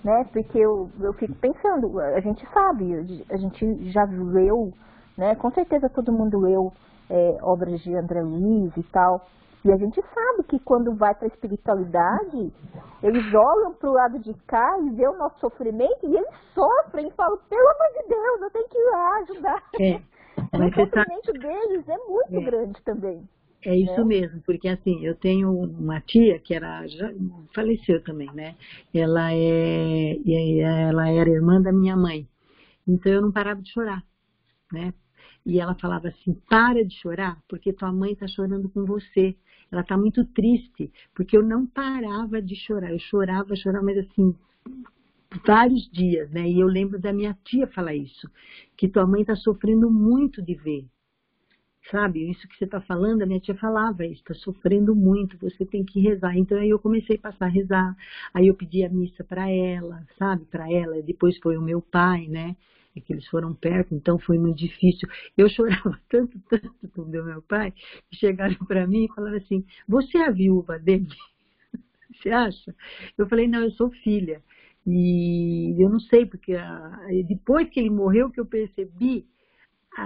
né? Porque eu fico pensando, a gente sabe, a gente já leu, né? Com certeza todo mundo leu obras de André Luiz e tal. E a gente sabe que quando vai para a espiritualidade, eles olham para o lado de cá e vê o nosso sofrimento e eles sofrem e falam, pelo amor de Deus, eu tenho que ir lá ajudar. O sofrimento deles é muito grande também. É isso mesmo, porque assim, eu tenho uma tia que já faleceu também, né? Ela era irmã da minha mãe. Então eu não parava de chorar, né? E ela falava assim, para de chorar, porque tua mãe está chorando com você. Ela está muito triste, porque eu não parava de chorar. Eu chorava, mas assim, vários dias, né? E eu lembro da minha tia falar isso, que tua mãe está sofrendo muito de ver. Sabe, isso que você está falando, a minha tia falava, está sofrendo muito, você tem que rezar. Então aí eu comecei a passar a rezar, aí eu pedi a missa para ela, sabe, para ela. Depois foi o meu pai, né? É que eles foram perto, então foi muito difícil. Eu chorava tanto com o meu pai, que chegaram para mim e falaram assim, você é a viúva dele? Você acha? Eu falei, não, eu sou filha. E eu não sei, porque depois que ele morreu, que eu percebi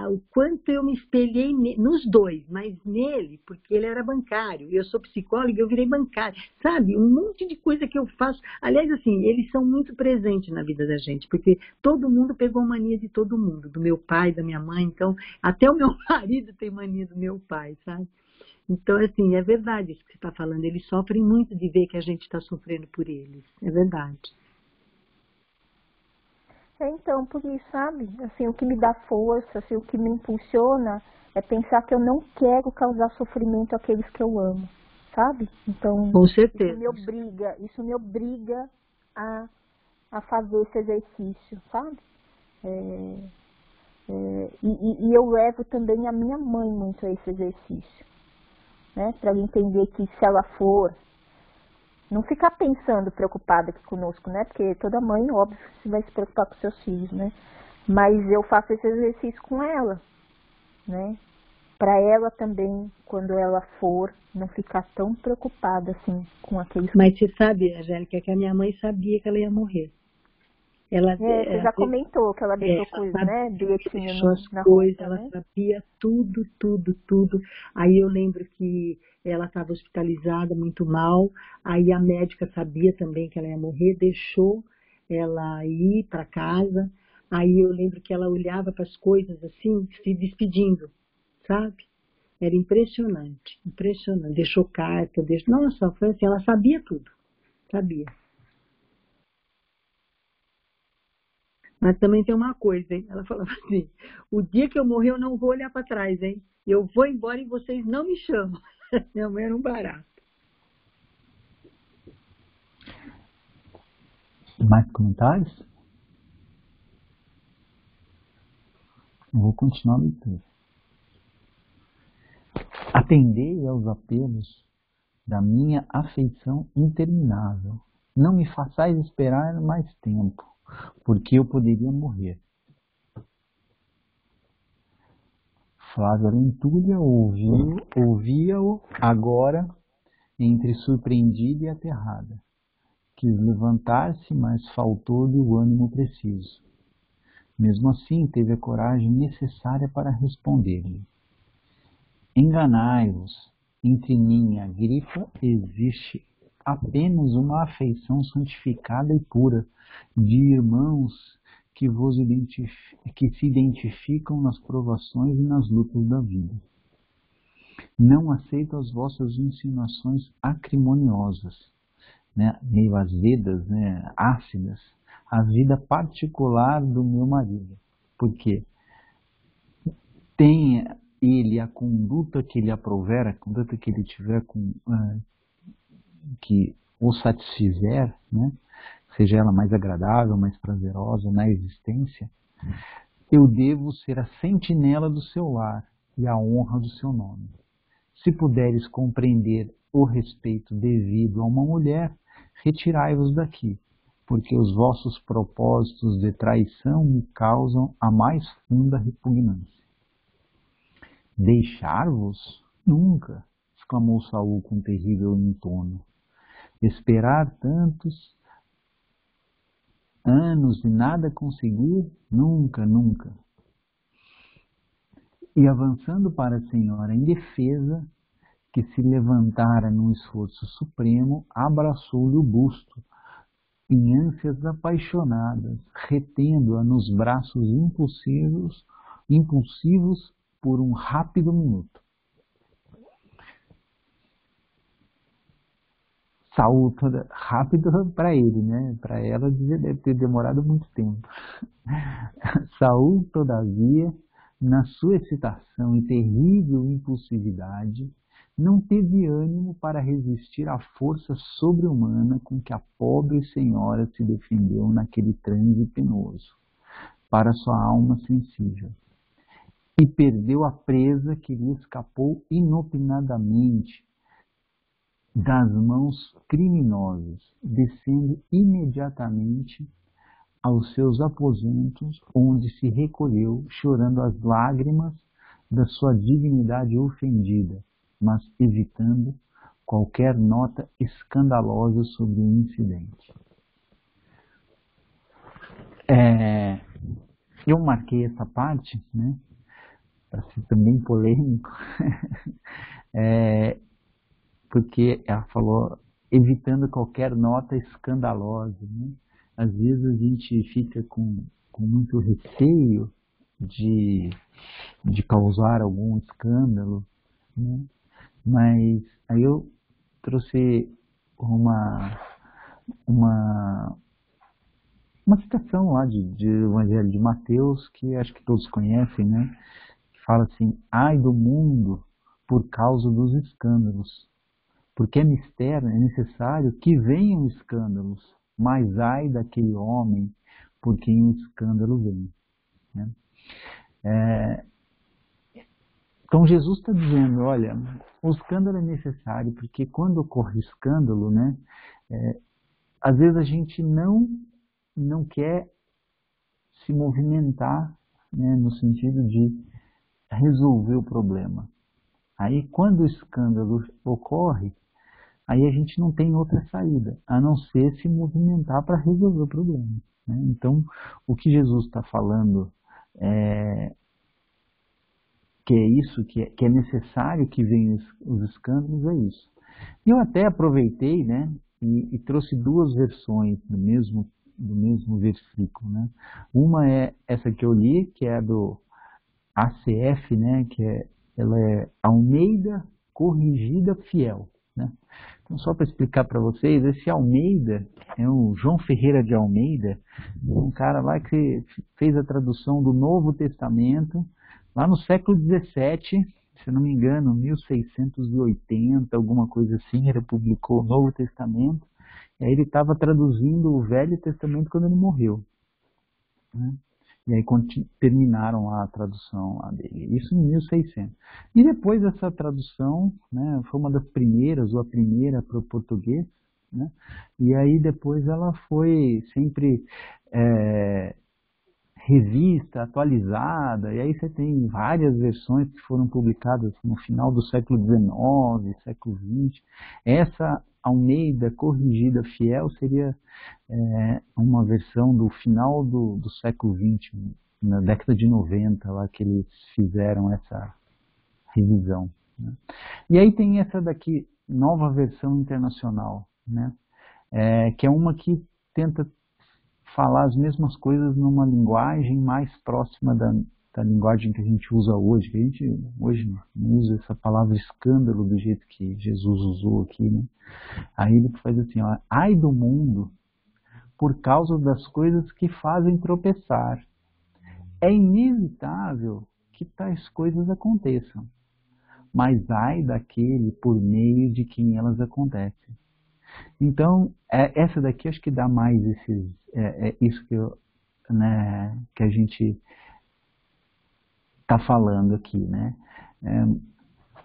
o quanto eu me espelhei nos dois, mas nele, porque ele era bancário, eu sou psicóloga, eu virei bancária, sabe? Um monte de coisa que eu faço. Aliás, assim, eles são muito presentes na vida da gente, porque todo mundo pegou mania de todo mundo, do meu pai, da minha mãe, então até o meu marido tem mania do meu pai, sabe? Então, assim, é verdade isso que você está falando, eles sofrem muito de ver que a gente está sofrendo por eles, é verdade. Então, por isso, sabe? Assim, o que me dá força, assim, o que me impulsiona é pensar que eu não quero causar sofrimento àqueles que eu amo, sabe? Então, com certeza. Isso me obriga a fazer esse exercício, sabe? E eu levo também a minha mãe muito a esse exercício, né? Para ela entender que se ela for, não ficar pensando, preocupada aqui conosco, né? Porque toda mãe, óbvio, vai se preocupar com seus filhos, né? Mas eu faço esse exercício com ela, né? Para ela também, quando ela for, não ficar tão preocupada assim com aqueles... Mas você sabe, Angélica, que a minha mãe sabia que ela ia morrer. Você já comentou que ela deixou coisas, né? Bilhetinho na coisas, ela sabia tudo, tudo, tudo. Aí eu lembro que ela estava hospitalizada, muito mal. Aí a médica sabia também que ela ia morrer, deixou ela ir para casa. Aí eu lembro que ela olhava para as coisas assim, se despedindo, sabe? Era impressionante, impressionante. Deixou carta, Nossa, foi assim, ela sabia tudo, sabia. Mas também tem uma coisa, hein? Ela falava assim, o dia que eu morrer eu não vou olhar para trás, hein? Eu vou embora e vocês não me chamam. Minha mãe era um barato. Mais comentários? Eu vou continuar a leitura. Atendei aos apelos da minha afeição interminável. Não me façais esperar mais tempo, porque eu poderia morrer. Flávia Lentulha ouvia-o agora entre surpreendida e aterrada. Quis levantar-se, mas faltou-lhe o ânimo preciso. Mesmo assim, teve a coragem necessária para responder-lhe. Enganai-vos, entre mim e a grifa existe apenas uma afeição santificada e pura de irmãos que se identificam nas provações e nas lutas da vida. Não aceito as vossas insinuações acrimoniosas, né, meio azedas, né, ácidas, a vida particular do meu marido. Porque tem ele a conduta que ele aprover, a conduta que ele tiver que o satisfizer, né, seja ela mais agradável, mais prazerosa na existência, eu devo ser a sentinela do seu lar e a honra do seu nome. Se puderes compreender o respeito devido a uma mulher, retirai-vos daqui, porque os vossos propósitos de traição me causam a mais funda repugnância. Deixar-vos? Nunca, exclamou Saul com terrível entono. Esperar tantos anos e nada conseguir? Nunca, nunca. E avançando para a senhora em defesa, que se levantara num esforço supremo, abraçou-lhe o busto, em ânsias apaixonadas, retendo-a nos braços impulsivos por um rápido minuto. Saul, rápido para ele, né? Para ela deve ter demorado muito tempo. Saul, todavia, na sua excitação e terrível impulsividade, não teve ânimo para resistir à força sobre-humana com que a pobre senhora se defendeu naquele transe penoso, para sua alma sensível, e perdeu a presa que lhe escapou inopinadamente das mãos criminosas, descendo imediatamente aos seus aposentos, onde se recolheu, chorando as lágrimas da sua dignidade ofendida, mas evitando qualquer nota escandalosa sobre o incidente. Eu marquei essa parte, né, para ser também polêmico, porque ela falou evitando qualquer nota escandalosa, né? Às vezes a gente fica com muito receio de causar algum escândalo, né? Mas aí eu trouxe uma citação lá de Evangelho de Mateus, que acho que todos conhecem, né? Que fala assim: ai do mundo por causa dos escândalos, porque é necessário que venham escândalos, mas ai daquele homem por quem o escândalo vem, né? Então Jesus está dizendo, olha, o escândalo é necessário, porque quando ocorre escândalo, né, às vezes a gente não quer se movimentar, né, no sentido de resolver o problema. Aí quando o escândalo ocorre, aí a gente não tem outra saída, a não ser se movimentar para resolver o problema, né? Então, o que Jesus está falando que é isso, que é necessário que venham os escândalos, é isso. E eu até aproveitei, né, e trouxe duas versões do mesmo versículo, né? Uma é essa que eu li, que é a do ACF, né, ela é Almeida Corrigida Fiel, né? Então, só para explicar para vocês, esse Almeida é o João Ferreira de Almeida, um cara lá que fez a tradução do Novo Testamento, lá no século XVII, se não me engano, 1680, alguma coisa assim, ele publicou o Novo Testamento, e aí ele estava traduzindo o Velho Testamento quando ele morreu, né? E aí terminaram a tradução lá dele, isso em 1600. E depois essa tradução, né, foi uma das primeiras, ou a primeira para o português, né? E aí depois ela foi sempre revista, atualizada, e aí você tem várias versões que foram publicadas no final do século XIX, século XX. Essa Almeida Corrigida Fiel seria uma versão do final do século XX, na década de 90, lá que eles fizeram essa revisão, né? E aí tem essa daqui, Nova Versão Internacional, né? Que é uma que tenta falar as mesmas coisas numa linguagem mais próxima da linguagem que a gente usa hoje, que a gente hoje não usa essa palavra escândalo do jeito que Jesus usou aqui, né? Aí ele faz assim, ó, ai do mundo por causa das coisas que fazem tropeçar. É inevitável que tais coisas aconteçam, mas ai daquele por meio de quem elas acontecem. Então, essa daqui acho que dá mais isso que a gente está falando aqui, né?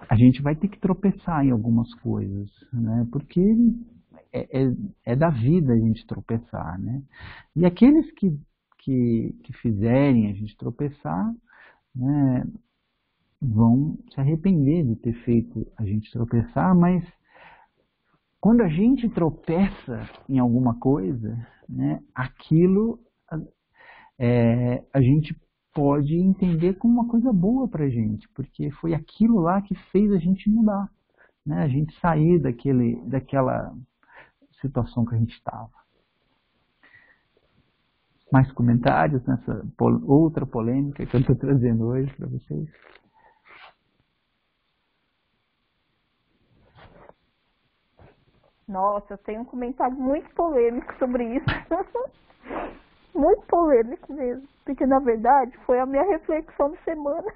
A gente vai ter que tropeçar em algumas coisas, né? Porque é da vida a gente tropeçar, né? E aqueles que fizerem a gente tropeçar, né, vão se arrepender de ter feito a gente tropeçar, mas quando a gente tropeça em alguma coisa, né, aquilo a gente pode entender como uma coisa boa para a gente, porque foi aquilo lá que fez a gente mudar, né, a gente sair daquela situação que a gente estava. Mais comentários nessa outra polêmica que eu estou trazendo hoje para vocês? Nossa, eu tenho um comentário muito polêmico sobre isso. Muito polêmico mesmo. Porque, na verdade, foi a minha reflexão de semana.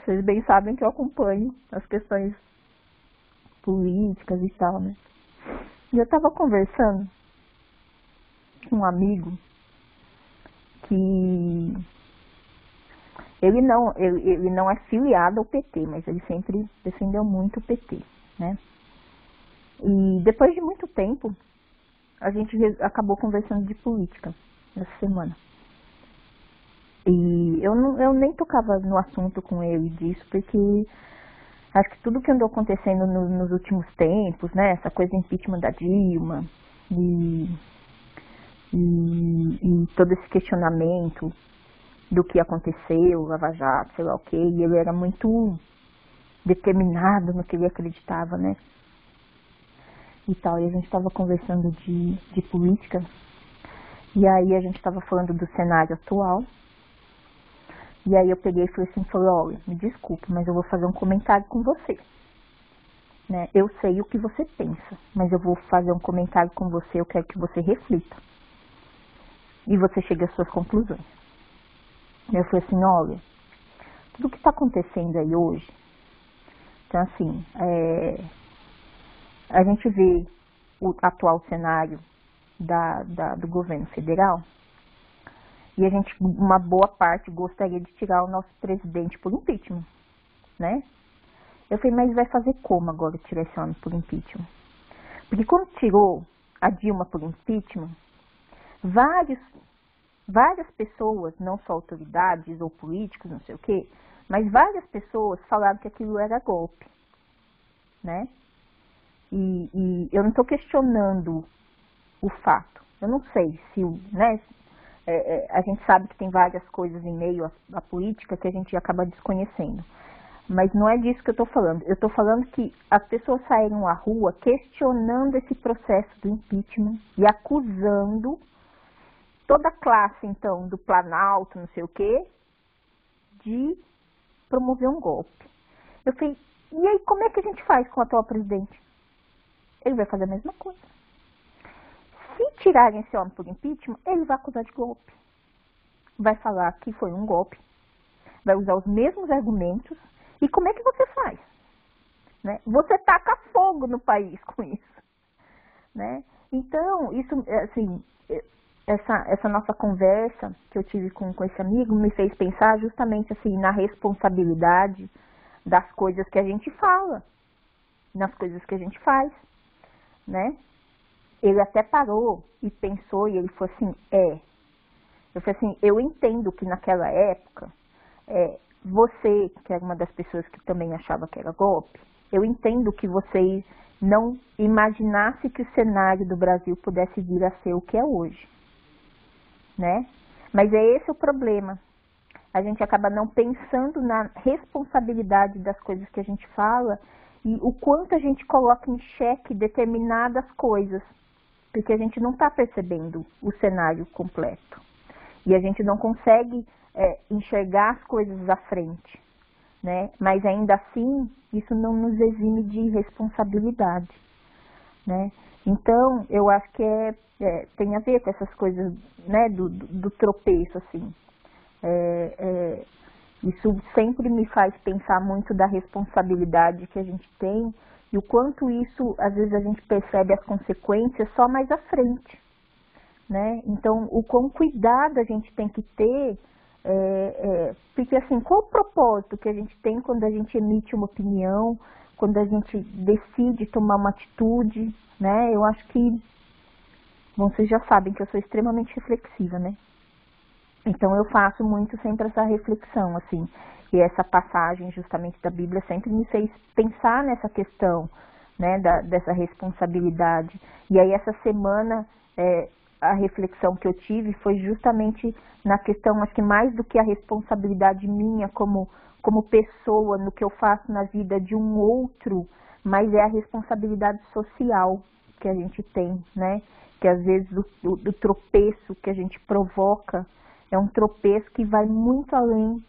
Vocês bem sabem que eu acompanho as questões políticas e tal, né? E eu estava conversando com um amigo que ele não é filiado ao PT, mas ele sempre defendeu muito o PT, né? E depois de muito tempo, a gente acabou conversando de política essa semana. E eu nem tocava no assunto com ele disso, porque acho que tudo que andou acontecendo nos últimos tempos, né? Essa coisa de impeachment da Dilma e todo esse questionamento do que aconteceu, Lava Jato, sei lá o quê, e ele era muito determinado no que ele acreditava, né? E tal, e a gente estava conversando de política, e aí a gente estava falando do cenário atual, e aí eu peguei e falei assim, olha, me desculpe, mas eu vou fazer um comentário com você. Né? Eu sei o que você pensa, mas eu vou fazer um comentário com você, eu quero que você reflita. E você chegue às suas conclusões. Eu falei assim, olha, tudo que está acontecendo aí hoje, então assim, a gente vê o atual cenário do governo federal, e a gente, uma boa parte, gostaria de tirar o nosso presidente por impeachment, né? Eu falei, mas vai fazer como agora tirar esse homem por impeachment? Porque quando tirou a Dilma por impeachment, várias pessoas, não só autoridades ou políticos, não sei o quê, mas várias pessoas falaram que aquilo era golpe, né? E eu não estou questionando o fato. Eu não sei se, né, a gente sabe que tem várias coisas em meio à política que a gente acaba desconhecendo. Mas não é disso que eu estou falando. Eu estou falando que as pessoas saíram à rua questionando esse processo do impeachment e acusando toda a classe, então, do Planalto, não sei o quê, de promover um golpe. Eu falei, e aí como é que a gente faz com o atual presidente? Ele vai fazer a mesma coisa. Se tirarem esse homem por impeachment, ele vai acusar de golpe. Vai falar que foi um golpe. Vai usar os mesmos argumentos. E como é que você faz? Né? Você taca fogo no país com isso. Né? Então, isso, assim, essa nossa conversa que eu tive com esse amigo me fez pensar justamente assim, na responsabilidade das coisas que a gente fala, nas coisas que a gente faz. Né? Ele até parou e pensou, e ele falou assim, eu falei assim, eu entendo que naquela época, você, que era uma das pessoas que também achava que era golpe, eu entendo que você não imaginasse que o cenário do Brasil pudesse vir a ser o que é hoje, né? Mas é esse o problema. A gente acaba não pensando na responsabilidade das coisas que a gente fala e o quanto a gente coloca em xeque determinadas coisas, porque a gente não está percebendo o cenário completo. E a gente não consegue enxergar as coisas à frente, né? Mas ainda assim, isso não nos exime de responsabilidade, né? Então, eu acho que tem a ver com essas coisas, né, do tropeço, assim. Isso sempre me faz pensar muito da responsabilidade que a gente tem e o quanto isso, às vezes, a gente percebe as consequências só mais à frente, né? Então, o quão cuidado a gente tem que ter, porque assim, qual o propósito que a gente tem quando a gente emite uma opinião, quando a gente decide tomar uma atitude, né? Eu acho que, bom, vocês já sabem que eu sou extremamente reflexiva, né? Então eu faço muito sempre essa reflexão, assim, e essa passagem justamente da Bíblia sempre me fez pensar nessa questão, né, dessa responsabilidade. E aí essa semana, a reflexão que eu tive foi justamente na questão, acho que mais do que a responsabilidade minha como pessoa, no que eu faço na vida de um outro, mas é a responsabilidade social que a gente tem, né, que às vezes do tropeço que a gente provoca, é um tropeço que vai muito além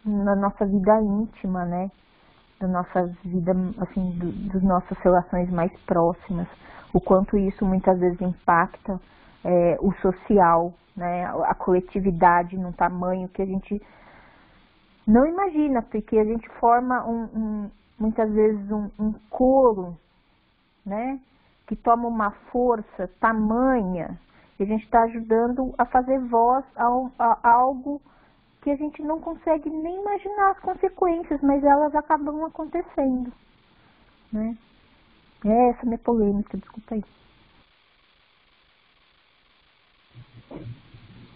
na nossa vida íntima, né? Da nossa vida, assim, das nossas relações mais próximas. O quanto isso muitas vezes impacta o social, né? A coletividade num tamanho que a gente não imagina, porque a gente forma muitas vezes um coro, né? Que toma uma força tamanha. E a gente está ajudando a fazer voz a algo que a gente não consegue nem imaginar as consequências, mas elas acabam acontecendo, né? Essa é a minha polêmica, desculpa aí.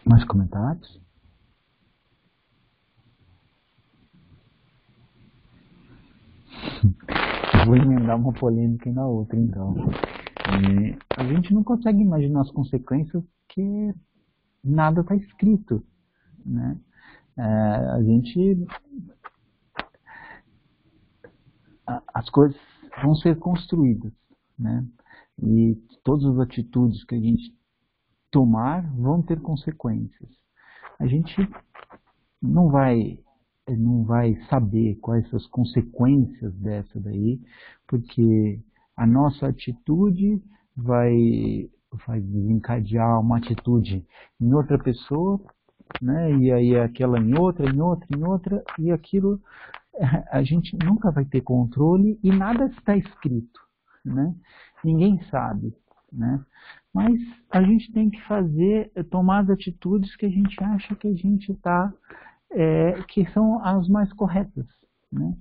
Mais comentários? Vou emendar uma polêmica na outra, então. A gente não consegue imaginar as consequências porque nada está escrito, né? a gente, as coisas vão ser construídas, né? E todas as atitudes que a gente tomar vão ter consequências. A gente não vai saber quais são as consequências dessa daí, porque a nossa atitude vai desencadear uma atitude em outra pessoa, né? E aí aquela em outra, e aquilo a gente nunca vai ter controle e nada está escrito, né? Ninguém sabe, né? Mas a gente tem que tomar as atitudes que a gente acha que a gente está, que são as mais corretas, né?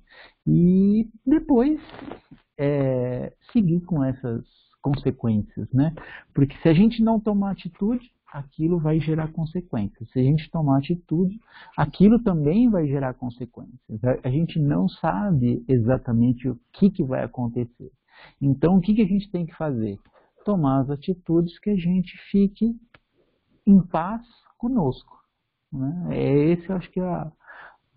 E depois seguir com essas consequências, né? Porque se a gente não tomar atitude, aquilo vai gerar consequências. Se a gente tomar atitude, aquilo também vai gerar consequências. A gente não sabe exatamente o que vai acontecer. Então, o que a gente tem que fazer? Tomar as atitudes que a gente fique em paz conosco, né? Esse eu acho que é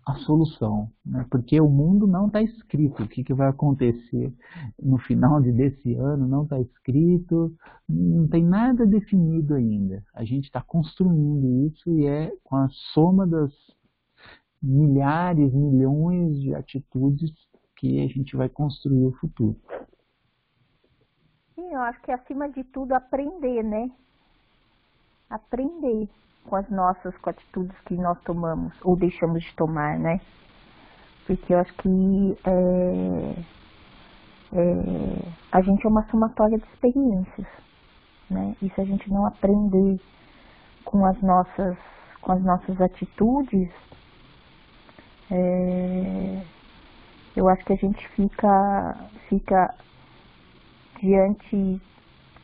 a solução, né? Porque o mundo não está escrito, o que vai acontecer no final desse ano não está escrito, não tem nada definido ainda. A gente está construindo isso e é com a soma das milhares, milhões de atitudes que a gente vai construir o futuro. Sim, eu acho que acima de tudo aprender, né? Aprender com com atitudes que nós tomamos ou deixamos de tomar, né? Porque eu acho que a gente é uma somatória de experiências, né? E se a gente não aprender com as nossas atitudes, eu acho que a gente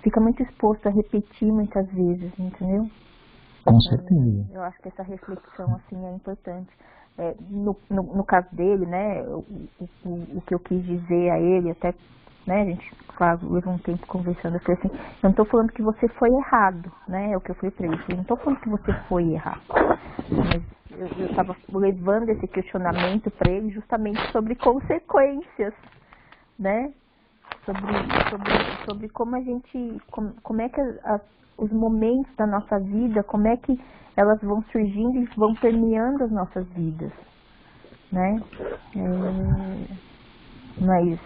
fica muito exposto a repetir muitas vezes, entendeu? Com certeza. Eu acho que essa reflexão assim é importante. No caso dele, né, o que eu quis dizer a ele, até, né, a gente, claro, levou um tempo conversando, eu falei assim, eu não estou falando que você foi errado, né, é o que eu falei para ele, eu não estou falando que você foi errado, mas eu estava levando esse questionamento para ele justamente sobre consequências, né, sobre como a gente, como é que os momentos da nossa vida, como é que elas vão surgindo e vão permeando as nossas vidas, né? Mas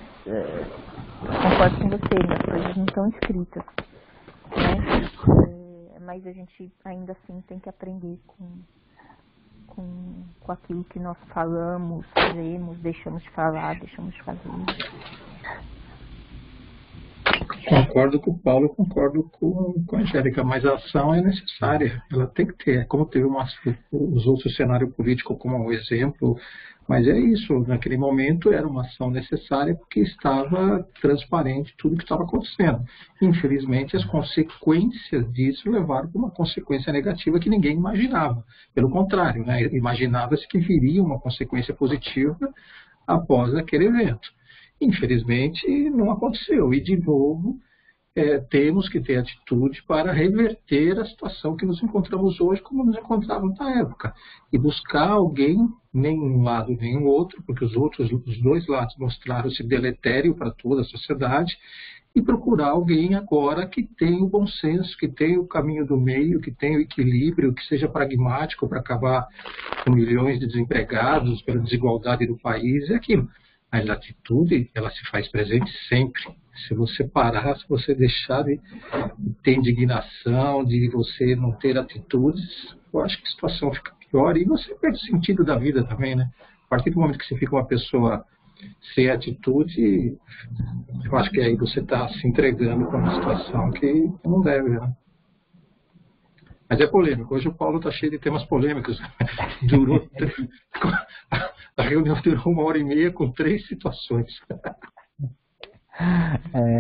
concordo com você, as coisas não estão escritas, né? Mas a gente ainda assim tem que aprender com aquilo que nós falamos, fazemos, deixamos de falar, deixamos de fazer. Concordo com o Paulo, concordo com a Angélica, mas a ação é necessária, ela tem que ter, como teve usou o cenário político como um exemplo, mas é isso, naquele momento era uma ação necessária porque estava transparente tudo o que estava acontecendo. Infelizmente, as consequências disso levaram para uma consequência negativa que ninguém imaginava, pelo contrário, né? Imaginava-se que viria uma consequência positiva após aquele evento. Infelizmente, não aconteceu. E, de novo, temos que ter atitude para reverter a situação que nos encontramos hoje, como nos encontrávamos na época. E buscar alguém, nem um lado nem o outro, porque os dois lados mostraram-se deletério para toda a sociedade, e procurar alguém agora que tenha o bom senso, que tenha o caminho do meio, que tenha o equilíbrio, que seja pragmático para acabar com milhões de desempregados, pela desigualdade do país, é aquilo. Mas a atitude, ela se faz presente sempre. Se você parar, se você deixar de ter indignação, de você não ter atitudes, eu acho que a situação fica pior e você perde o sentido da vida também, né? A partir do momento que você fica uma pessoa sem atitude, eu acho que aí você está se entregando para uma situação que não deve, né? Mas é polêmico. Hoje o Paulo está cheio de temas polêmicos. A reunião durou 1h30 com 3 situações.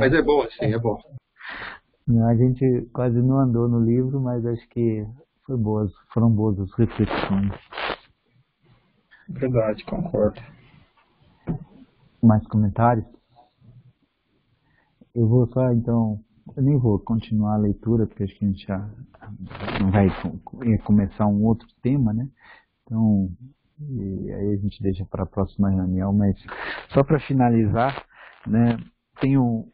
Mas é bom, assim, é bom. A gente quase não andou no livro, mas acho que foram boas as reflexões. Verdade, concordo. Mais comentários? Eu vou só, então, eu nem vou continuar a leitura, porque acho que a gente já vai começar um outro tema, né? Então, e aí a gente deixa para a próxima reunião, mas só para finalizar, né, tem uma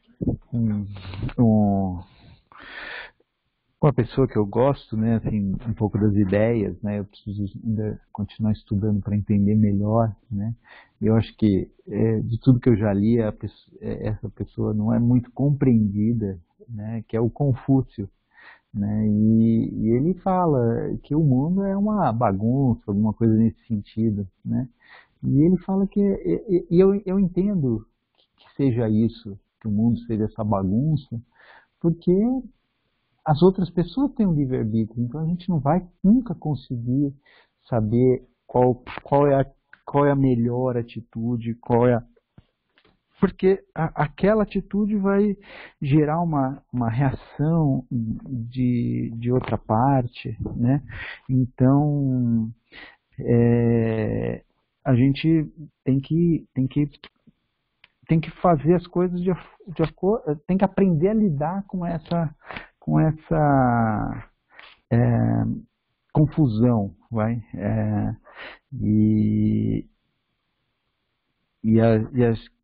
pessoa que eu gosto, né, assim, um pouco das ideias, né, eu preciso ainda continuar estudando para entender melhor, né, e eu acho que de tudo que eu já li, essa pessoa não é muito compreendida, né, que é o Confúcio, né, e ele fala que o mundo é uma bagunça, alguma coisa nesse sentido, né, e ele fala e eu entendo que seja isso, que o mundo seja essa bagunça, porque as outras pessoas têm um livre-arbítrio, então a gente não vai nunca conseguir saber qual é a melhor atitude, porque aquela atitude vai gerar uma reação de outra parte, né? Então, a gente tem que fazer as coisas de acordo, tem que aprender a lidar com essa confusão, vai? E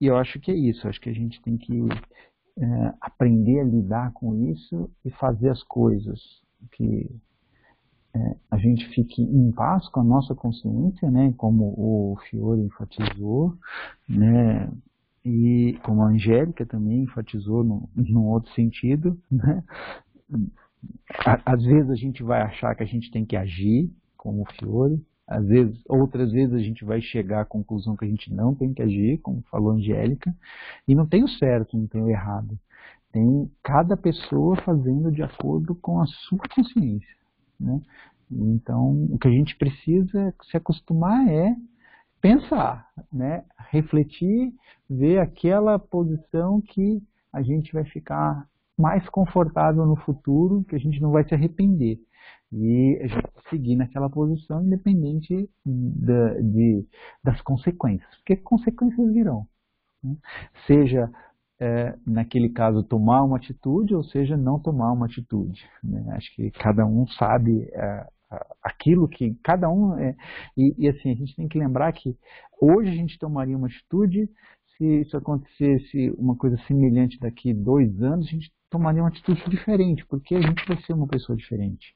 eu acho que é isso, acho que a gente tem que aprender a lidar com isso e fazer as coisas que a gente fique em paz com a nossa consciência, né, como o Fiore enfatizou, né, e como a Angélica também enfatizou num outro sentido, né. Às vezes a gente vai achar que a gente tem que agir, como o Fiore, outras vezes a gente vai chegar à conclusão que a gente não tem que agir, como falou a Angélica, e não tem o certo, não tem o errado. Tem cada pessoa fazendo de acordo com a sua consciência, né? Então, o que a gente precisa se acostumar é pensar, né? Refletir, ver aquela posição que a gente vai ficar mais confortável no futuro, que a gente não vai se arrepender. E a gente seguir naquela posição independente das consequências, porque consequências virão, né? Seja, naquele caso, tomar uma atitude, ou seja, não tomar uma atitude, né? Acho que cada um sabe aquilo que cada um e assim, a gente tem que lembrar que hoje a gente tomaria uma atitude, se isso acontecesse uma coisa semelhante daqui 2 anos, a gente tomaria uma atitude diferente, porque a gente vai ser uma pessoa diferente,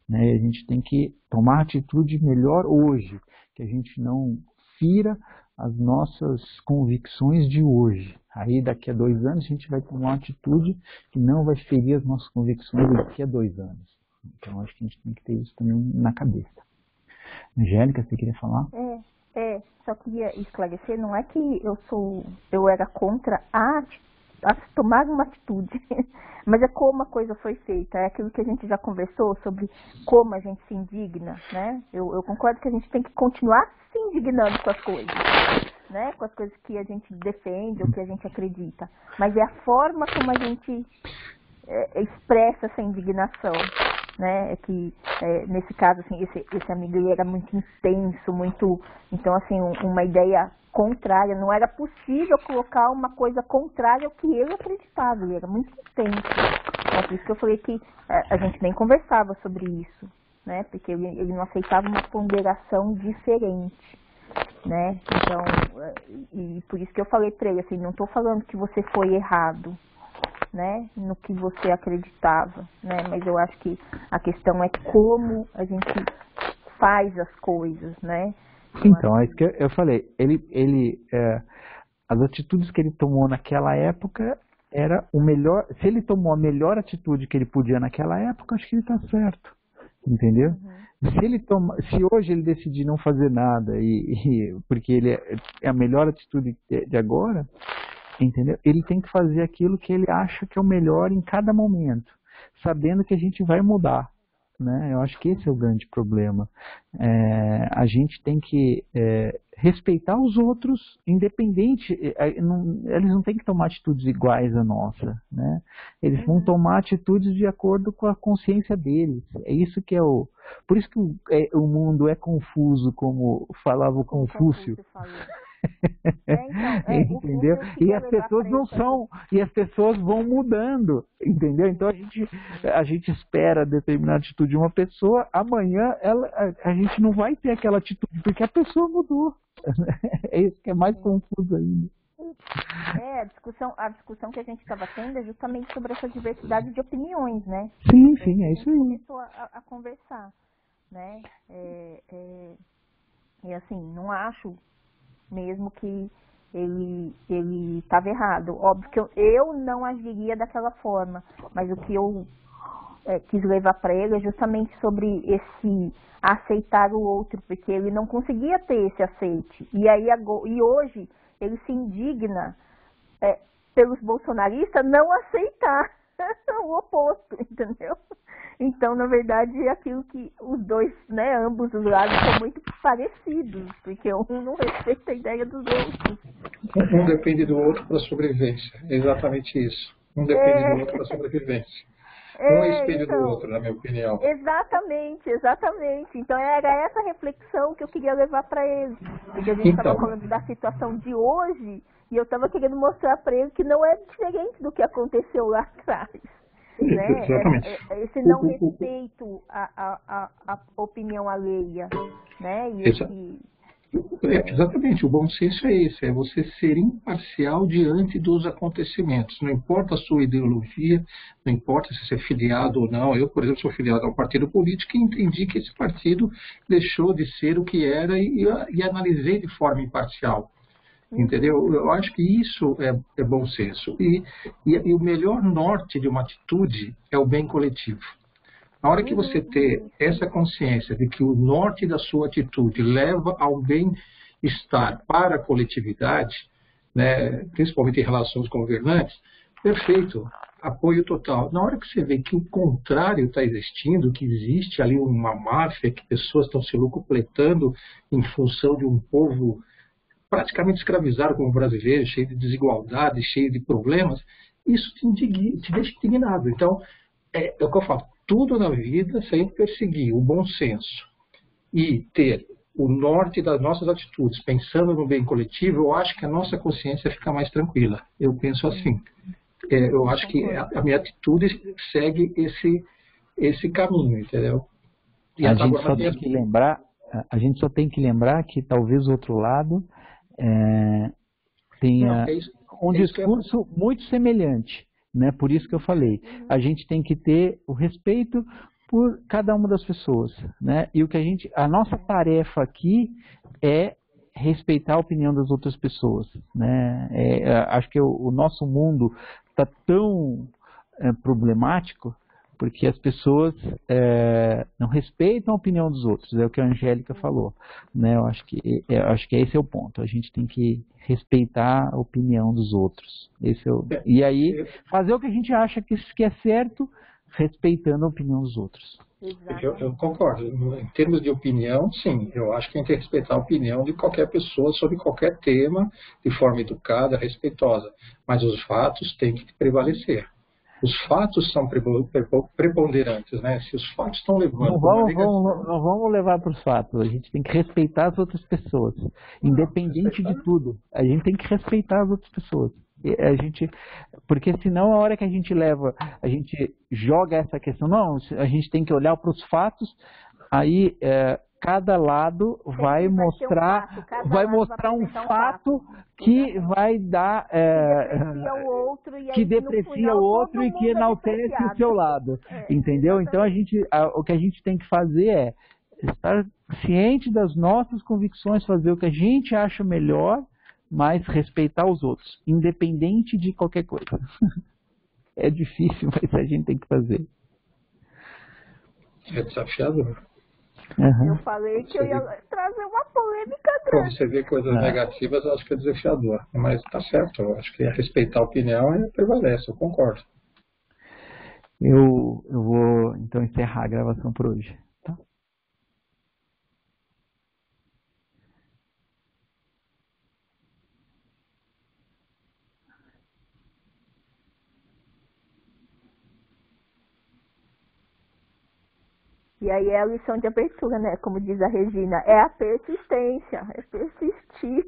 né? A gente tem que tomar atitude melhor hoje, que a gente não fira as nossas convicções de hoje. Aí daqui a 2 anos a gente vai tomar uma atitude que não vai ferir as nossas convicções daqui a 2 anos. Então acho que a gente tem que ter isso também na cabeça. Angélica, você queria falar? Só queria esclarecer, não é que eu era contra a tomar uma atitude, mas é como a coisa foi feita, é aquilo que a gente já conversou sobre como a gente se indigna, né? Eu concordo que a gente tem que continuar se indignando com as coisas, né? Com as coisas que a gente defende ou que a gente acredita, mas é a forma como a gente expressa essa indignação, né? É que nesse caso, assim, esse amigo ele era muito intenso, então assim, uma ideia contrária, não era possível colocar uma coisa contrária ao que ele acreditava, ele era muito intenso. Então, por isso que eu falei que a gente nem conversava sobre isso, né? Porque ele não aceitava uma ponderação diferente, né? Então, e por isso que eu falei para ele, assim, não estou falando que você foi errado, né, no que você acreditava, né, mas eu acho que a questão é como a gente faz as coisas, né. Então, é isso que eu falei, as atitudes que ele tomou naquela época era o melhor, se ele tomou a melhor atitude que ele podia naquela época, acho que ele está certo, entendeu? Se hoje ele decidir não fazer nada, porque ele é a melhor atitude de agora, entendeu? Ele tem que fazer aquilo que ele acha que é o melhor em cada momento, sabendo que a gente vai mudar, né? Eu acho que esse é o grande problema. A gente tem que respeitar os outros, independente, eles não têm que tomar atitudes iguais à nossa, né? Eles vão tomar atitudes de acordo com a consciência deles. É isso que por isso que o mundo é confuso, como falava o Confúcio. Entendeu? O que eu E queria as levar pessoas para não ele também. são, e as pessoas vão mudando, entendeu? Então a gente espera determinada atitude de uma pessoa, amanhã a gente não vai ter aquela atitude, porque a pessoa mudou. É isso que é mais confuso ainda. A discussão que a gente estava tendo é justamente sobre essa diversidade de opiniões, né? Sim, sim, é A isso gente aí. começou a conversar, né? E assim, não acho mesmo que ele estava errado. Óbvio que eu não agiria daquela forma, mas o que eu quis levar para ele é justamente sobre esse aceitar o outro, porque ele não conseguia ter esse aceite. E hoje ele se indigna pelos bolsonaristas não aceitar o oposto, entendeu? Então, na verdade, é aquilo que os dois, né, ambos os lados são muito parecidos, porque um não respeita a ideia dos outros. Um depende do outro para a sobrevivência. É exatamente isso. Um depende do outro para a sobrevivência. Um é espelho do outro, na minha opinião. Exatamente. Então era essa reflexão que eu queria levar para ele. Porque a gente estava falando da situação de hoje e eu estava querendo mostrar para ele que não é diferente do que aconteceu lá atrás. Né? Exatamente. Esse não respeito à opinião alheia. Né? Exatamente, o bom senso é esse, é você ser imparcial diante dos acontecimentos. Não importa a sua ideologia, não importa se você é filiado ou não. Eu, por exemplo, sou filiado a um partido político e entendi que esse partido deixou de ser o que era e analisei de forma imparcial. Entendeu? Eu acho que isso é bom senso. E o melhor norte de uma atitude é o bem coletivo. Na hora que você ter essa consciência de que o norte da sua atitude leva ao bem-estar para a coletividade, né, principalmente em relação aos governantes, perfeito, apoio total. Na hora que você vê que o contrário está existindo, que existe ali uma máfia, que pessoas estão se locupletando em função de um povo praticamente escravizado como o brasileiro, cheio de desigualdade, cheio de problemas, isso te deixa indignado. Então, é o que eu falo, tudo na vida, se a gente perseguir o bom senso e ter o norte das nossas atitudes, pensando no bem coletivo, eu acho que a nossa consciência fica mais tranquila. Eu penso assim. Eu acho que a minha atitude segue esse caminho, entendeu? A gente só tem que lembrar que talvez o outro lado tenha um discurso muito semelhante. Né? Por isso que eu falei, a gente tem que ter o respeito por cada uma das pessoas, né? E a nossa tarefa aqui é respeitar a opinião das outras pessoas, né? Acho que o nosso mundo está tão problemático porque as pessoas não respeitam a opinião dos outros, é o que a Angélica falou, né? Eu acho que esse é o ponto. A gente tem que respeitar a opinião dos outros. E aí fazer o que a gente acha que é certo, respeitando a opinião dos outros. Eu concordo. Em termos de opinião, sim. Eu acho que a gente tem que respeitar a opinião de qualquer pessoa sobre qualquer tema, de forma educada, respeitosa. Mas os fatos têm que prevalecer. Os fatos são preponderantes, né? Se os fatos estão levando... Não vamos levar para os fatos. A gente tem que respeitar as outras pessoas. Independente de tudo. A gente tem que respeitar as outras pessoas. Porque senão a hora que a gente joga essa questão, não, a gente tem que olhar para os fatos, aí cada lado vai mostrar um fato que vai dar que deprecia o outro e que enaltece o seu lado, entendeu? Então o que a gente tem que fazer é estar ciente das nossas convicções, fazer o que a gente acha melhor, mas respeitar os outros, independente de qualquer coisa. É difícil, mas a gente tem que fazer. É desafiador. Eu falei que eu ia trazer uma polêmica grande. Quando você vê coisas negativas, eu acho que é desafiador. Mas tá certo, eu acho que respeitar a opinião prevalece, eu concordo. Eu vou, então, encerrar a gravação por hoje. Tá? E aí é a lição de abertura, né? Como diz a Regina, é a persistência, é persistir.